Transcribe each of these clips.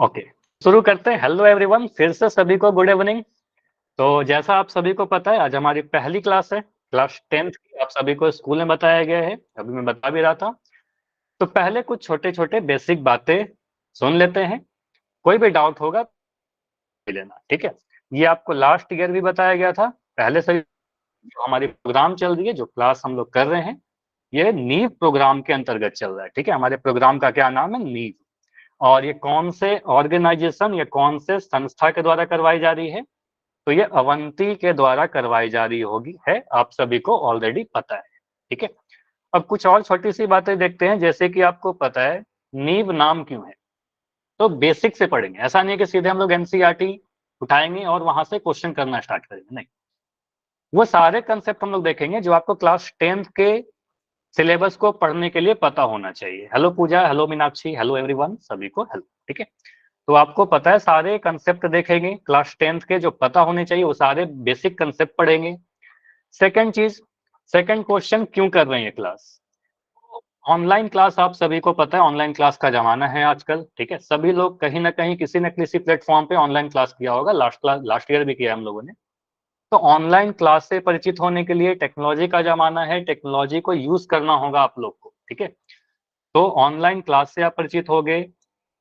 Okay, शुरू करते हैं। हेलो एवरीवन, फिर से सभी को गुड इवनिंग। तो जैसा आप सभी को पता है, आज हमारी पहली क्लास है, क्लास 10th की। आप सभी को स्कूल में बताया गया है, अभी मैं बता भी रहा था। तो पहले कुछ छोटे-छोटे बेसिक बातें सुन लेते हैं। कोई भी डाउट होगा पूछ लेना, ठीक है? ये आपको लास्ट ईयर भी बताया गया था। पहले से जो हमारी प्रोग्राम चल रही है, जो क्लास हम लोग कर रहे हैं, ये नीव प्रोग्राम के अंतर्गत चल रहा है, ठीक है? हमारे प्रोग्राम का क्या नाम है? नीव। और ये कौन से ऑर्गेनाइजेशन या कौन से संस्था के द्वारा करवाई जा रही है? तो ये अवंती के द्वारा करवाई जा रही होगी है, आप सभी को ऑलरेडी पता है, ठीक है? अब कुछ और छोटी-सी बातें देखते हैं, जैसे कि आपको पता है नीव नाम क्यों है? तो बेसिक से पढ़ेंगे, ऐसा नहीं है कि सीधे हम लोग एनसीईआरटी उठाएँगे और वहाँ से क्वेश्चन करना स्टार्ट करेंगे, नहीं। वो सारे कांसेप्ट हम लोग देखेंगे जो आपको क्लास 10th के सिलेबस को पढ़ने के लिए पता होना चाहिए। हेलो पूजा, हेलो मीनाक्षी, हेलो एवरीवन, सभी को हेलो, ठीक है? तो आपको पता है सारे कांसेप्ट देखेंगे क्लास 10th के, जो पता होने चाहिए वो सारे बेसिक कांसेप्ट पढ़ेंगे। सेकंड चीज, सेकंड क्वेश्चन, क्यों कर रहे हैं ये क्लास? ऑनलाइन क्लास आप सभी को पता है, ऑनलाइन क्लास का जमाना है आजकल, ठीक है? सभी लोग कहीं ना कहीं किसी न किसी प्लेटफॉर्म पे ऑनलाइन क्लास किया होगा, लास्ट ईयर भी किया हम लोगों ने। तो ऑनलाइन क्लास से परिचित होने के लिए टेक्नोलॉजी का जमाना है, टेक्नोलॉजी को यूज करना होगा आप लोग को, ठीक है? तो ऑनलाइन क्लास से आप परिचित हो गए।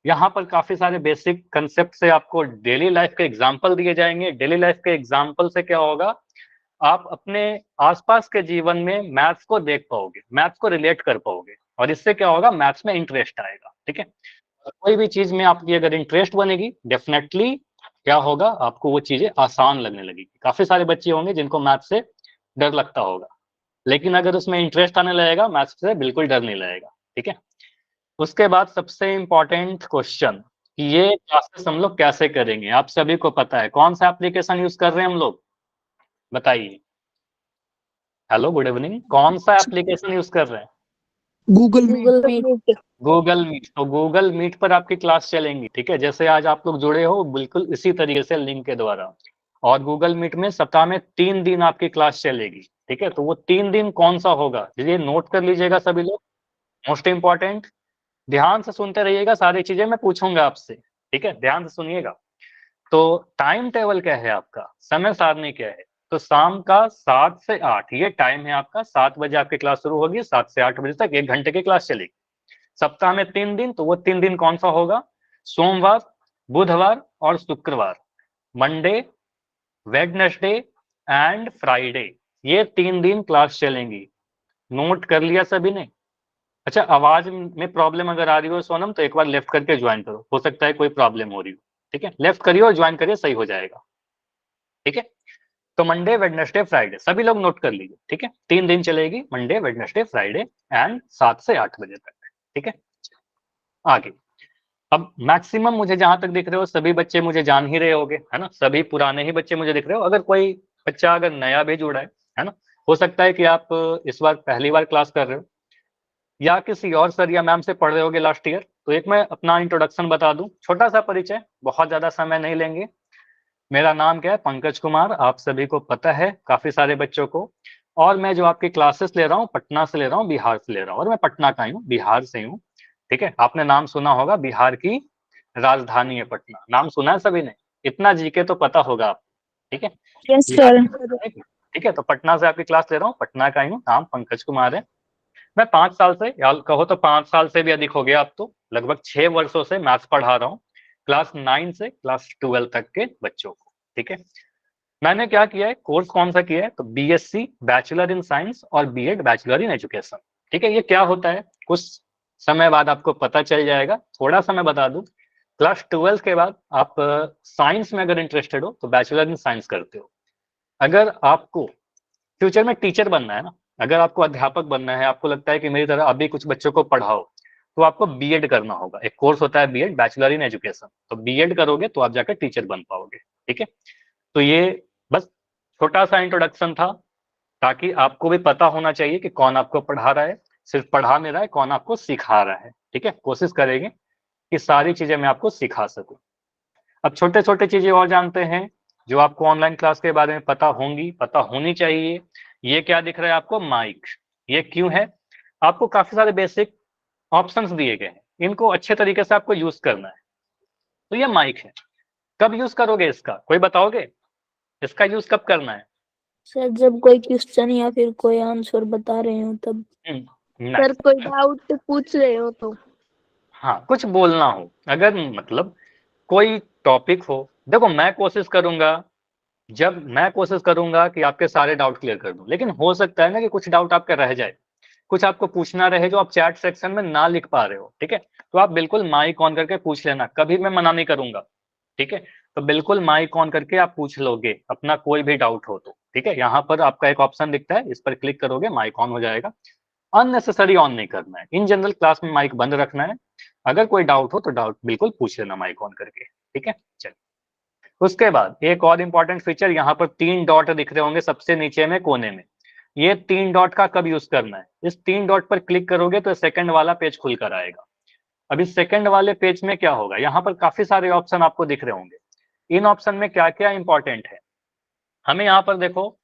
यहाँ पर काफी सारे बेसिक कंसेप्ट से आपको डेली लाइफ के एग्जाम्पल दिए जाएंगे। डेली लाइफ के एग्जाम्पल से क्या होगा, आप अपने आसपास के जीवन में मैथ्स को देख पाओगे, मैथ्स को रिलेट कर पाओगे, और इससे क्या होगा, मैथ्स में इंटरेस्ट आएगा, ठीक है? कोई भी चीज में आपकी अगर इंटरेस्ट बनेगी, डेफिनेटली क्या होगा, आपको वो चीजें आसान लगने लगेगी। काफी सारे बच्चे होंगे जिनको मैथ्स से डर लगता होगा, लेकिन अगर उसमें इंटरेस्ट आने लगेगा, मैथ्स से बिल्कुल डर नहीं लगेगा, ठीक है? उसके बाद सबसे इम्पोर्टेंट क्वेश्चन कि ये क्लासेस हम लोग कैसे करेंगे? आप सभी को पता है कौन सा एप्लीकेशन यूज कर रहे हैं हम लोग? बताइए। Hello, good evening. कौन सा एप्लीकेशन यूज कर रहे हैं? Google Meet. Meet. Google Meet. तो गूगल मीट पर आपकी क्लास चलेंगी, ठीक है? जैसे आज आप लोग जुड़े हो, बिल्कुल इसी तरीके से लिंक के द्वारा। और गूगल मीट में सप्ताह में 3 दिन आपकी क्लास चलेगी, ठीक है? तो वो 3 दिन कौन सा होगा, ये नोट कर लीजिएगा सभी लोग। मोस्ट इंपॉर्टेंट, ध्यान से सुनते रहिएगा, सारी चीजें मैं पूछूंगा आपसे, ठीक है? ध्यान से सुनिएगा। तो टाइम टेबल क्या है आपका, समय सारणी क्या है? तो शाम का 7 से 8 ये टाइम है आपका। 7 बजे आपकी क्लास शुरू होगी, 7 से 8 बजे तक 1 घंटे की क्लास चलेगी। सप्ताह में 3 दिन, तो वो 3 दिन कौन सा होगा? सोमवार, बुधवार और शुक्रवार। मंडे, वेडनेसडे एंड फ्राइडे, ये 3 दिन क्लास चलेंगी। नोट कर लिया सभी ने? अच्छा, आवाज में प्रॉब्लम अगर आ रही हो सोनम, तो एक बार लेफ्ट करके ज्वाइन करो, हो सकता है कोई प्रॉब्लम हो रही हो, ठीक है? लेफ्ट करिए और ज्वाइन करिए, सही हो जाएगा, ठीक है? तो मंडे, वेडनेसडे, फ्राइडे, सभी लोग नोट कर लीजिए, ठीक है? 3 दिन चलेगी, मंडे, वेडनेसडे, फ्राइडे एंड 7 से 8 बजे तक, ठीक है? आगे, अब मैक्सिमम मुझे जहां तक दिख रहे हो सभी बच्चे मुझे जान ही रहे होगे, है ना? सभी पुराने ही बच्चे मुझे दिख रहे हो। अगर कोई बच्चा अगर नया भी जुड़ा है ना? हो सकता है कि आप इस बार पहली बार क्लास कर रहे हो, या किसी और सर या मैम से पढ़ रहे होगे लास्ट ईयर। तो एक मैं अपना इंट्रोडक्शन बता दूं, छोटा सा परिचय, बहुत ज्यादा समय नहीं लेंगे। मेरा नाम क्या है? पंकज कुमार। आप सभी को पता है, काफी सारे बच्चों को। और मैं जो आपकी क्लासेस ले रहा हूँ, पटना से ले रहा हूँ, बिहार से ले रहा हूँ, और मैं पटना का ही हूँ, बिहार से हूँ, ठीक है? आपने नाम सुना होगा, बिहार की राजधानी है पटना, नाम सुना है सभी ने? इतना जीके तो पता होगा आप, ठीक है? Yes Bihar sir. की राजधानी, ठीक है? तो पटना से आपकी क्लास ले रहा हूँ, पटना का ही हूँ, नाम पंकज कुमार है। मैं 5 साल से, या कहो तो 5 साल से भी अधिक हो गया अब तो, लगभग 6 वर्षों से मैथ्स पढ़ा रहा हूँ, क्लास 9 से क्लास 12 तक के बच्चों को, ठीक है? मैंने क्या किया है, कोर्स कौन सा किया है? तो बीएससी बैचलर इन साइंस और बीएड बैचलर इन एजुकेशन, ठीक है? ये क्या होता है, कुछ समय बाद आपको पता चल जाएगा। थोड़ा सा मैं बता दूं, क्लास 12 के बाद आप साइंस में अगर इंटरेस्टेड हो तो बैचलर इन साइंस करते हो। अगर आपको फ्यूचर में टीचर बनना है ना, अगर आपको अध्यापक बनना है, आपको लगता है कि मेरी तरह अभी कुछ बच्चों को पढ़ाओ, तो आपको बीएड करना होगा। एक कोर्स होता है बीएड, बैचलर इन एजुकेशन। तो बीएड करोगे तो आप जाकर टीचर बन पाओगे, ठीक है? तो ये बस छोटा सा इंट्रोडक्शन था, ताकि आपको भी पता होना चाहिए कि कौन आपको पढ़ा रहा है, सिर्फ पढ़ा नहीं रहा है, कौन आपको सिखा रहा है, ठीक है? कोशिश करेंगे कि सारी चीजें मैं आपको सिखा सकूं। अब छोटे छोटे चीजें और जानते हैं जो आपको ऑनलाइन क्लास के बारे में पता होंगी, पता होनी चाहिए। ये क्या दिख रहा है आपको? माइक। ये क्यों है? आपको काफी सारे बेसिक ऑप्शंस दिए गए हैं, इनको अच्छे तरीके से आपको यूज करना है। तो ये माइक है। कब यूज करोगे इसका, कोई बताओगे? इसका यूज कब करना है? सर जब कोई क्वेश्चन या फिर कोई आंसर बता रहे हो तब। सर कोई डाउट पूछ रहे हो तो। हाँ, कुछ बोलना हो, अगर मतलब कोई टॉपिक हो, देखो मैं कोशिश करूंगा कि आपके सारे डाउट क्लियर कर दूं, लेकिन हो सकता है ना कि कुछ डाउट आपके रह जाए, कुछ आपको पूछना रहे जो आप चैट सेक्शन में ना लिख पा रहे हो, ठीक है? तो आप बिल्कुल माइक ऑन करके पूछ लेना, कभी मैं मना नहीं करूंगा, ठीक है? तो बिल्कुल माइक ऑन करके आप पूछ लोगे अपना कोई भी डाउट हो तो, ठीक है? यहाँ पर आपका एक ऑप्शन दिखता है, इस पर क्लिक करोगे, माइक ऑन हो जाएगा। अननेसेसरी ऑन नहीं करना है, इन जनरल क्लास में माइक बंद रखना है। अगर कोई डाउट हो तो डाउट बिल्कुल पूछ लेना माइक ऑन करके, ठीक है? चलिए, उसके बाद एक और इंपॉर्टेंट फीचर, यहाँ पर 3 डॉट दिख रहे होंगे सबसे नीचे में कोने में। ये 3 डॉट का कब यूज करना है? इस 3 डॉट पर क्लिक करोगे तो सेकंड वाला पेज खुल कर आएगा। अब इस सेकंड वाले पेज में क्या होगा, यहाँ पर काफी सारे ऑप्शन आपको दिख रहे होंगे। इन ऑप्शन में क्या क्या इंपॉर्टेंट है, हमें यहाँ पर देखो,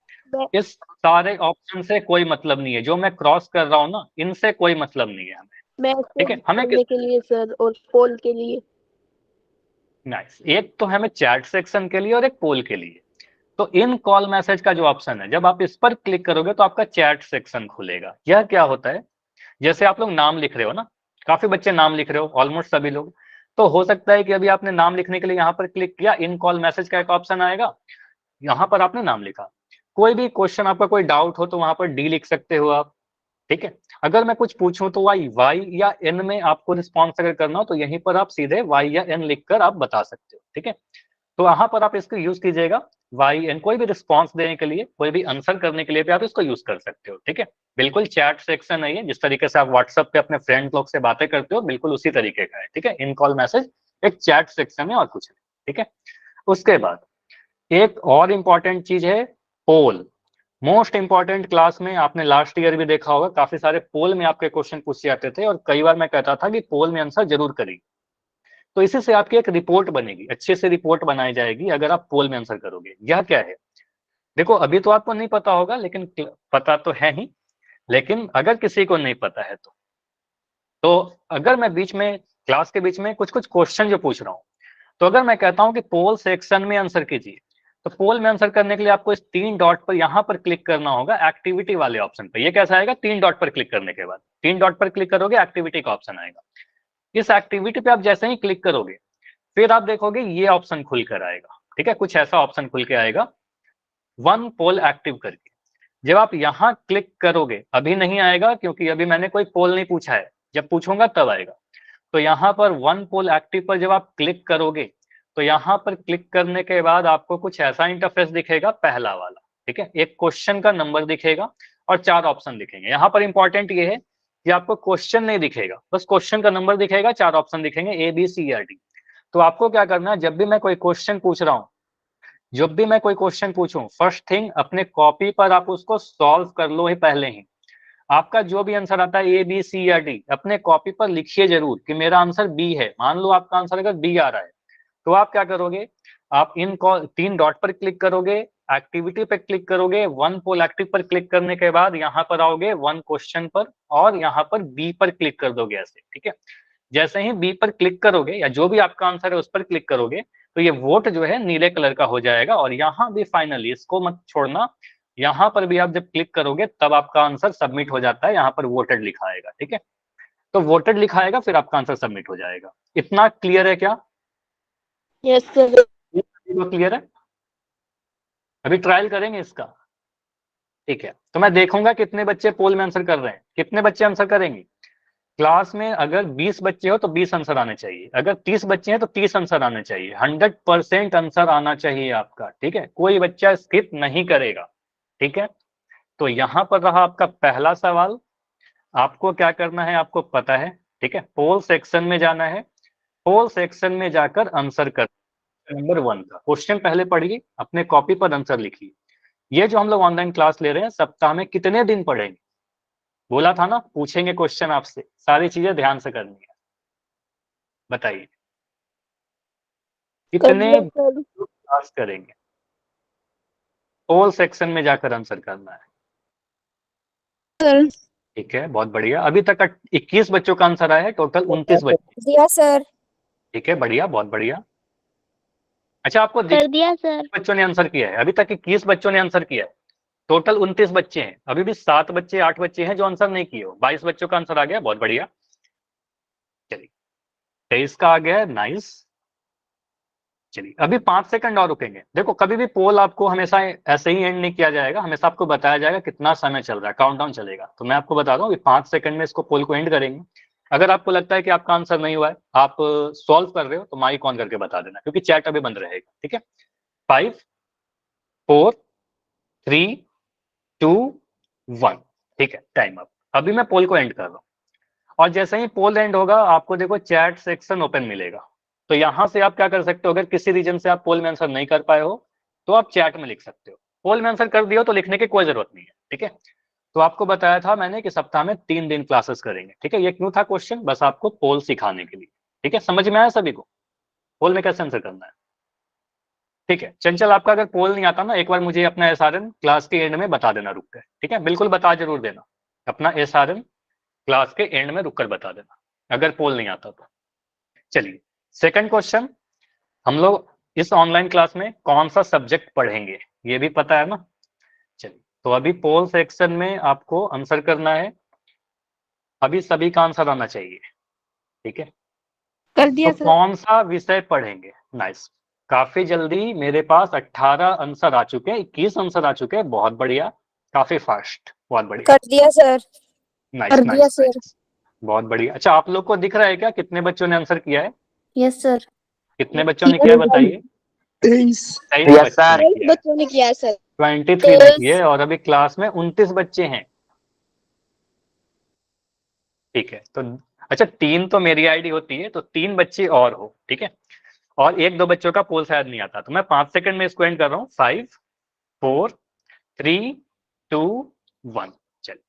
इस सारे ऑप्शन से कोई मतलब नहीं है, जो मैं क्रॉस कर रहा हूँ ना, इनसे कोई मतलब नहीं है हमें, ठीक है? हमें करने के लिए सर और पोल के लिए। नाइस, एक तो हमें चैट सेक्शन के लिए और एक पोल के लिए। तो इन कॉल मैसेज का जो ऑप्शन है, जब आप इस पर क्लिक करोगे तो आपका चैट सेक्शन खुलेगा। यह क्या होता है, जैसे आप लोग नाम लिख रहे हो ना, काफी बच्चे नाम लिख रहे हो, ऑलमोस्ट सभी लोग, तो हो सकता है कि अभी आपने नाम लिखने के लिए यहाँ पर क्लिक किया, इन कॉल मैसेज का एक ऑप्शन आएगा, यहाँ पर आपने नाम लिखा, कोई भी क्वेश्चन आपका कोई डाउट हो तो वहां पर डी लिख सकते हो आप, ठीक है? अगर मैं कुछ पूछूं तो वाई या एन में आपको रिस्पॉन्स अगर करना हो तो यहीं पर आप सीधे वाई या एन लिखकर आप बता सकते हो, ठीक है? तो वहां पर आप इसको यूज कीजिएगा, वाई एन, कोई भी रिस्पॉन्स देने के लिए, कोई भी आंसर करने के लिए भी आप इसको यूज कर सकते हो, ठीक है? बिल्कुल चैट सेक्शन है ये, जिस तरीके से आप व्हाट्सएप पे अपने फ्रेंड लोग से बातें करते हो, बिल्कुल उसी तरीके का है, ठीक है? इन कॉल मैसेज एक चैट सेक्शन है और कुछ नहीं, ठीक है? उसके बाद एक और इंपॉर्टेंट चीज है, पोल। मोस्ट इंपॉर्टेंट, क्लास में आपने लास्ट ईयर भी देखा होगा, काफी सारे पोल में आपके क्वेश्चन पूछे जाते थे और कई बार मैं कहता था कि पोल में आंसर जरूर करिए। तो इसी से आपकी एक रिपोर्ट बनेगी, अच्छे से रिपोर्ट बनाई जाएगी अगर आप पोल में आंसर करोगे। यह क्या है, देखो अभी तो आपको नहीं पता होगा, लेकिन पता तो है ही, लेकिन अगर किसी को नहीं पता है तो अगर मैं बीच में, क्लास के बीच में कुछ कुछ क्वेश्चन जो पूछ रहा हूँ, तो अगर मैं कहता हूँ कि पोल सेक्शन में आंसर कीजिए, तो पोल में आंसर करने के लिए आपको इस 3 डॉट पर यहाँ पर क्लिक करना होगा, एक्टिविटी वाले ऑप्शन पे। ये कैसा आएगा, 3 डॉट पर क्लिक करने के बाद, 3 डॉट पर क्लिक करोगे, एक्टिविटी का ऑप्शन आएगा। इस एक्टिविटी पे आप जैसे ही क्लिक करोगे, फिर आप देखोगे ये ऑप्शन खुल कर आएगा, ठीक है? कुछ ऐसा ऑप्शन खुल के आएगा, वन पोल एक्टिव करके। जब आप यहाँ क्लिक करोगे, अभी नहीं आएगा क्योंकि अभी मैंने कोई पोल नहीं पूछा है, जब पूछूंगा तब आएगा। तो यहाँ पर वन पोल एक्टिव पर जब आप क्लिक करोगे, तो यहाँ पर क्लिक करने के बाद आपको कुछ ऐसा इंटरफेस दिखेगा, पहला वाला, ठीक है? एक क्वेश्चन का नंबर दिखेगा और 4 ऑप्शन दिखेंगे। यहाँ पर इंपॉर्टेंट ये है कि आपको क्वेश्चन नहीं दिखेगा, बस क्वेश्चन का नंबर दिखेगा, 4 ऑप्शन दिखेंगे, ए बी सी या डी। तो आपको क्या करना है, जब भी मैं कोई क्वेश्चन पूछ रहा हूँ, जब भी मैं कोई क्वेश्चन पूछूं, फर्स्ट थिंग अपने कॉपी पर आप उसको सॉल्व कर लो ही पहले ही। आपका जो भी आंसर आता है, ए बी सी या डी, अपने कॉपी पर लिखिए जरूर कि मेरा आंसर बी है। मान लो आपका आंसर अगर बी आ रहा है, तो आप क्या करोगे, आप इन 3 डॉट पर क्लिक करोगे, एक्टिविटी पर क्लिक करोगे, वन पोल एक्टिव पर क्लिक करने के बाद यहाँ पर आओगे वन क्वेश्चन पर और यहाँ पर बी पर क्लिक कर दोगे ऐसे, ठीक है? जैसे ही बी पर क्लिक करोगे या जो भी आपका आंसर है उस पर क्लिक करोगे, तो ये वोट जो है नीले कलर का हो जाएगा। और यहाँ भी फाइनली इसको मत छोड़ना, यहाँ पर भी आप जब क्लिक करोगे तब आपका आंसर सबमिट हो जाता है, यहाँ पर वोटेड लिखा आएगा, ठीक है? तो वोटेड लिखा आएगा, फिर आपका आंसर सबमिट हो जाएगा। इतना क्लियर है क्या? Yes sir. क्लियर है? अभी ट्रायल करेंगे इसका, ठीक है? तो मैं देखूंगा कितने बच्चे पोल में आंसर कर रहे हैं, कितने बच्चे आंसर करेंगे। क्लास में अगर 20 बच्चे हो तो 20 आंसर आने चाहिए, अगर 30 बच्चे हैं तो 30 आंसर आने चाहिए, 100% आंसर आना चाहिए आपका, ठीक है? कोई बच्चा स्किप नहीं करेगा, ठीक है? तो यहाँ पर रहा आपका पहला सवाल। आपको क्या करना है, आपको पता है, ठीक है? पोल सेक्शन में जाना है, पोल सेक्शन में जाकर आंसर कर, नंबर 1 का क्वेश्चन पहले पढ़िए, अपने कॉपी पर आंसर लिखिए। ये जो हम लोग ऑनलाइन क्लास ले रहे हैं, सप्ताह में कितने दिन पढ़ेंगे? बोला था ना पूछेंगे क्वेश्चन आपसे, सारी चीजें ध्यान से करनी है, बताइए कितने क्लास करेंगे? ऑल सेक्शन में जाकर आंसर करना है, सर। ठीक है? बहुत बढ़िया, अभी तक 21 बच्चों का आंसर आया है, टोटल 29 बच्चे, दिया सर। ठीक है? बढ़िया, बहुत बढ़िया। अच्छा, आपको कर दिया सर। बच्चों ने आंसर किया है, अभी तक 21 बच्चों ने आंसर किया है, टोटल 29 बच्चे हैं, अभी भी 7 बच्चे 8 बच्चे हैं जो आंसर नहीं किए हो। 22 बच्चों का आंसर आ गया, बहुत बढ़िया। चलिए 23 का आ गया, नाइस। चलिए अभी 5 सेकंड और रुकेंगे। देखो कभी भी पोल आपको हमेशा ऐसे ही एंड नहीं किया जाएगा, हमेशा आपको बताया जाएगा कितना समय चल रहा है, काउंटडाउन चलेगा। तो मैं आपको बता रहा हूँ कि 5 सेकंड में इसको पोल को एंड करेंगे। अगर आपको लगता है कि आपका आंसर नहीं हुआ है, आप सॉल्व कर रहे हो, तो माइक ऑन करके बता देना, क्योंकि चैट अभी बंद रहेगा। ठीक है, 5 4 3 2 1। ठीक है, टाइम अप। अभी मैं पोल को एंड कर रहा हूँ, और जैसे ही पोल एंड होगा आपको देखो चैट सेक्शन ओपन मिलेगा। तो यहां से आप क्या कर सकते हो, अगर किसी रीजन से आप पोल में आंसर नहीं कर पाए हो तो आप चैट में लिख सकते हो। पोल में आंसर कर दिया हो तो लिखने की कोई जरूरत नहीं है। ठीक है, तो आपको बताया था मैंने कि सप्ताह में 3 दिन क्लासेस करेंगे। ठीक है, ये क्यों था क्वेश्चन, बस आपको पोल सिखाने के लिए। ठीक है, समझ में आया सभी को पोल में कैसे आंसर करना है? ठीक है, चंचल आपका अगर पोल नहीं आता ना, एक बार मुझे अपना एसआरएन क्लास के एंड में बता देना रुक कर। ठीक है, बिल्कुल बता जरूर देना, अपना एसआरएन क्लास के एंड में रुककर बता देना अगर पोल नहीं आता तो। चलिए सेकंड क्वेश्चन, हम लोग इस ऑनलाइन क्लास में कौन सा सब्जेक्ट पढ़ेंगे ये भी पता है ना। चलिए तो अभी पोल सेक्शन में आपको आंसर करना है, अभी सभी का आंसर आना चाहिए। ठीक है, कर तो दिया सर। कौन सा विषय पढ़ेंगे? नाइस, काफी जल्दी मेरे पास 18 आंसर आ चुके हैं, 21 आंसर आ चुके हैं, बहुत बढ़िया, काफी फास्ट, बहुत बढ़िया। कर दिया सर। नाइस कर दिया नाइस सर। नाइस, बहुत बढ़िया। अच्छा, आप लोग को दिख रहा है क्या कितने बच्चों ने आंसर किया है? Yes sir. कितने बच्चों ने किया है बताइए? 23 बच्चों ने किया है, बच्चों ने किया है सर। 23 ने किए, और अभी क्लास में 29 बच्चे हैं। ठीक है, तो अच्छा 3 तो मेरी आईडी होती है, तो 3 बच्चे और हो। ठीक है, और 1-2 बच्चों का पोल शायद नहीं आता, तो मैं 5 सेकंड में इसको एंड कर रहा हूँ। 5 4 3 2 1। चलिए,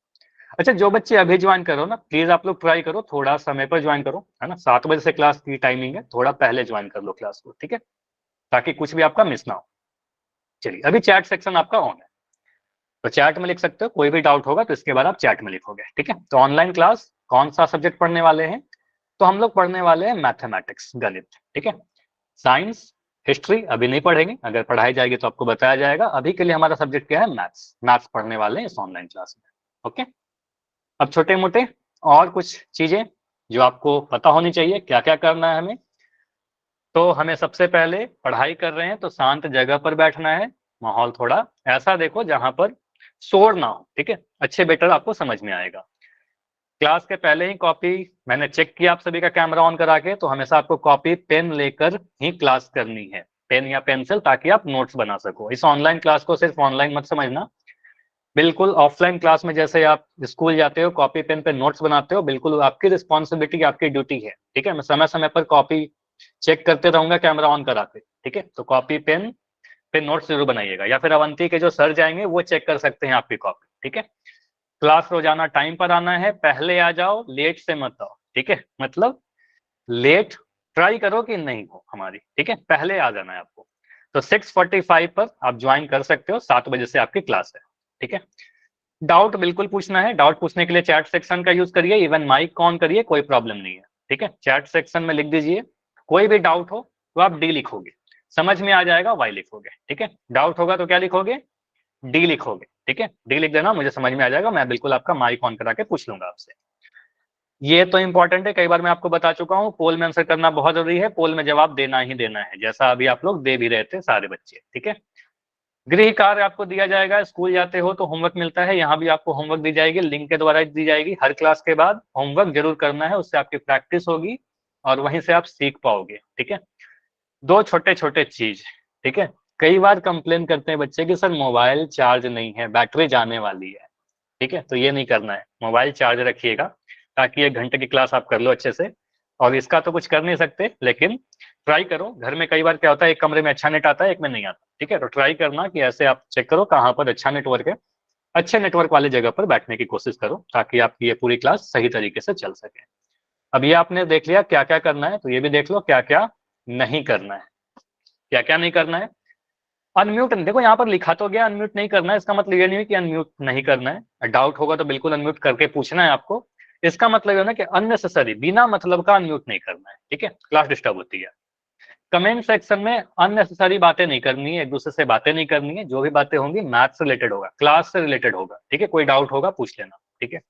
अच्छा जो बच्चे अभी ज्वाइन करो ना, प्लीज आप लोग ट्राई करो थोड़ा समय पर ज्वाइन करो, है ना। 7 बजे से क्लास की टाइमिंग है, थोड़ा पहले ज्वाइन कर लो क्लास को। ठीक है, ताकि कुछ भी आपका मिस ना हो। चलिए अभी चैट सेक्शन आपका ऑन है, तो चैट में लिख सकते हो, कोई भी डाउट होगा तो इसके बाद आप चैट में लिखोगे। ठीक है, तो ऑनलाइन क्लास कौन सा सब्जेक्ट पढ़ने वाले हैं? तो हम लोग पढ़ने वाले हैं मैथमेटिक्स, गणित। ठीक है, साइंस हिस्ट्री अभी नहीं पढ़ेंगे, अगर पढ़ाई जाएगी तो आपको बताया जाएगा। अभी के लिए हमारा सब्जेक्ट क्या है? मैथ्स। मैथ्स पढ़ने वाले हैं इस ऑनलाइन क्लास में। ओके, अब छोटे मोटे और कुछ चीजें जो आपको पता होनी चाहिए, क्या क्या करना है हमें। तो हमें सबसे पहले पढ़ाई कर रहे हैं तो शांत जगह पर बैठना है, माहौल थोड़ा ऐसा देखो जहां पर शोर ना हो। ठीक है, अच्छे बेटर आपको समझ में आएगा। क्लास के पहले ही कॉपी, मैंने चेक किया आप सभी का कैमरा ऑन करा के, तो हमेशा आपको कॉपी पेन लेकर ही क्लास करनी है, पेन या पेंसिल, ताकि आप नोट्स बना सको। इस ऑनलाइन क्लास को सिर्फ ऑनलाइन मत समझना, बिल्कुल ऑफलाइन क्लास में जैसे आप स्कूल जाते हो कॉपी पेन पे नोट्स बनाते हो, बिल्कुल आपकी रिस्पॉन्सिबिलिटी, आपकी ड्यूटी है। ठीक है, मैं समय समय पर कॉपी चेक करते रहूंगा कैमरा ऑन करा के। ठीक है, तो कॉपी पेन पे नोट्स जरूर बनाइएगा, या फिर अवंती के जो सर जाएंगे वो चेक कर सकते हैं आपकी कॉपी। ठीक है, क्लास रोजाना टाइम पर आना है, पहले आ जाओ, लेट से मत आओ। ठीक है, मतलब लेट ट्राई करो कि नहीं हो हमारी। ठीक है, पहले आ जाना है आपको। तो 6:45 पर आप ज्वाइन कर सकते हो, 7 बजे से आपकी क्लास है। ठीक है, डाउट बिल्कुल पूछना है, डाउट पूछने के लिए चैट सेक्शन का यूज करिए, इवन माइक ऑन करिए, कोई प्रॉब्लम नहीं है। ठीक है, चैट सेक्शन में लिख दीजिए, कोई भी डाउट हो तो आप डी लिखोगे, समझ में आ जाएगा वाई लिखोगे। ठीक है, डाउट होगा तो क्या लिखोगे? डी लिखोगे। ठीक है, डी लिख देना, मुझे समझ में आ जाएगा, मैं बिल्कुल आपका माइक ऑन करा के पूछ लूंगा आपसे। ये तो इंपॉर्टेंट है, कई बार मैं आपको बता चुका हूँ, पोल में आंसर करना बहुत जरूरी है, पोल में जवाब देना ही देना है, जैसा अभी आप लोग दे भी रहे थे सारे बच्चे। ठीक है, गृह कार्य आपको दिया जाएगा, स्कूल जाते हो तो होमवर्क मिलता है, यहाँ भी आपको होमवर्क दी जाएगी, लिंक के द्वारा दी जाएगी। हर क्लास के बाद होमवर्क जरूर करना है, उससे आपकी प्रैक्टिस होगी और वहीं से आप सीख पाओगे। ठीक है, 2 छोटे छोटे चीज। ठीक है, कई बार कंप्लेन करते हैं बच्चे कि सर मोबाइल चार्ज नहीं है, बैटरी जाने वाली है। ठीक है, तो ये नहीं करना है, मोबाइल चार्ज रखिएगा, ताकि 1 घंटे की क्लास आप कर लो अच्छे से। और इसका तो कुछ कर नहीं सकते, लेकिन ट्राई करो। घर में कई बार क्या होता है, एक कमरे में अच्छा नेट आता है, एक में नहीं आता। ठीक है, तो ट्राई करना कि ऐसे आप चेक करो कहाँ पर अच्छा नेटवर्क है, अच्छे नेटवर्क वाली जगह पर बैठने की कोशिश करो, ताकि आपकी ये पूरी क्लास सही तरीके से चल सके। अब ये आपने देख लिया क्या क्या करना है, तो ये भी देख लो क्या क्या नहीं करना है। क्या क्या नहीं करना है? अनम्यूट, देखो यहाँ पर लिखा तो गया अनम्यूट नहीं करना है, इसका मतलब ये नहीं है कि अनम्यूट नहीं करना है, डाउट होगा तो बिल्कुल अनम्यूट करके पूछना है आपको। इसका मतलब है ना कि अननेसेसरी, बिना मतलब का अनम्यूट नहीं करना है। ठीक है, क्लास डिस्टर्ब होती है। कमेंट सेक्शन में अननेसेसरी बातें नहीं करनी है, एक दूसरे से बातें नहीं करनी है, जो भी बातें होंगी मैथ्स से रिलेटेड होगा, क्लास से रिलेटेड होगा, ठीक है। कोई डाउट होगा पूछ लेना, ठीक है।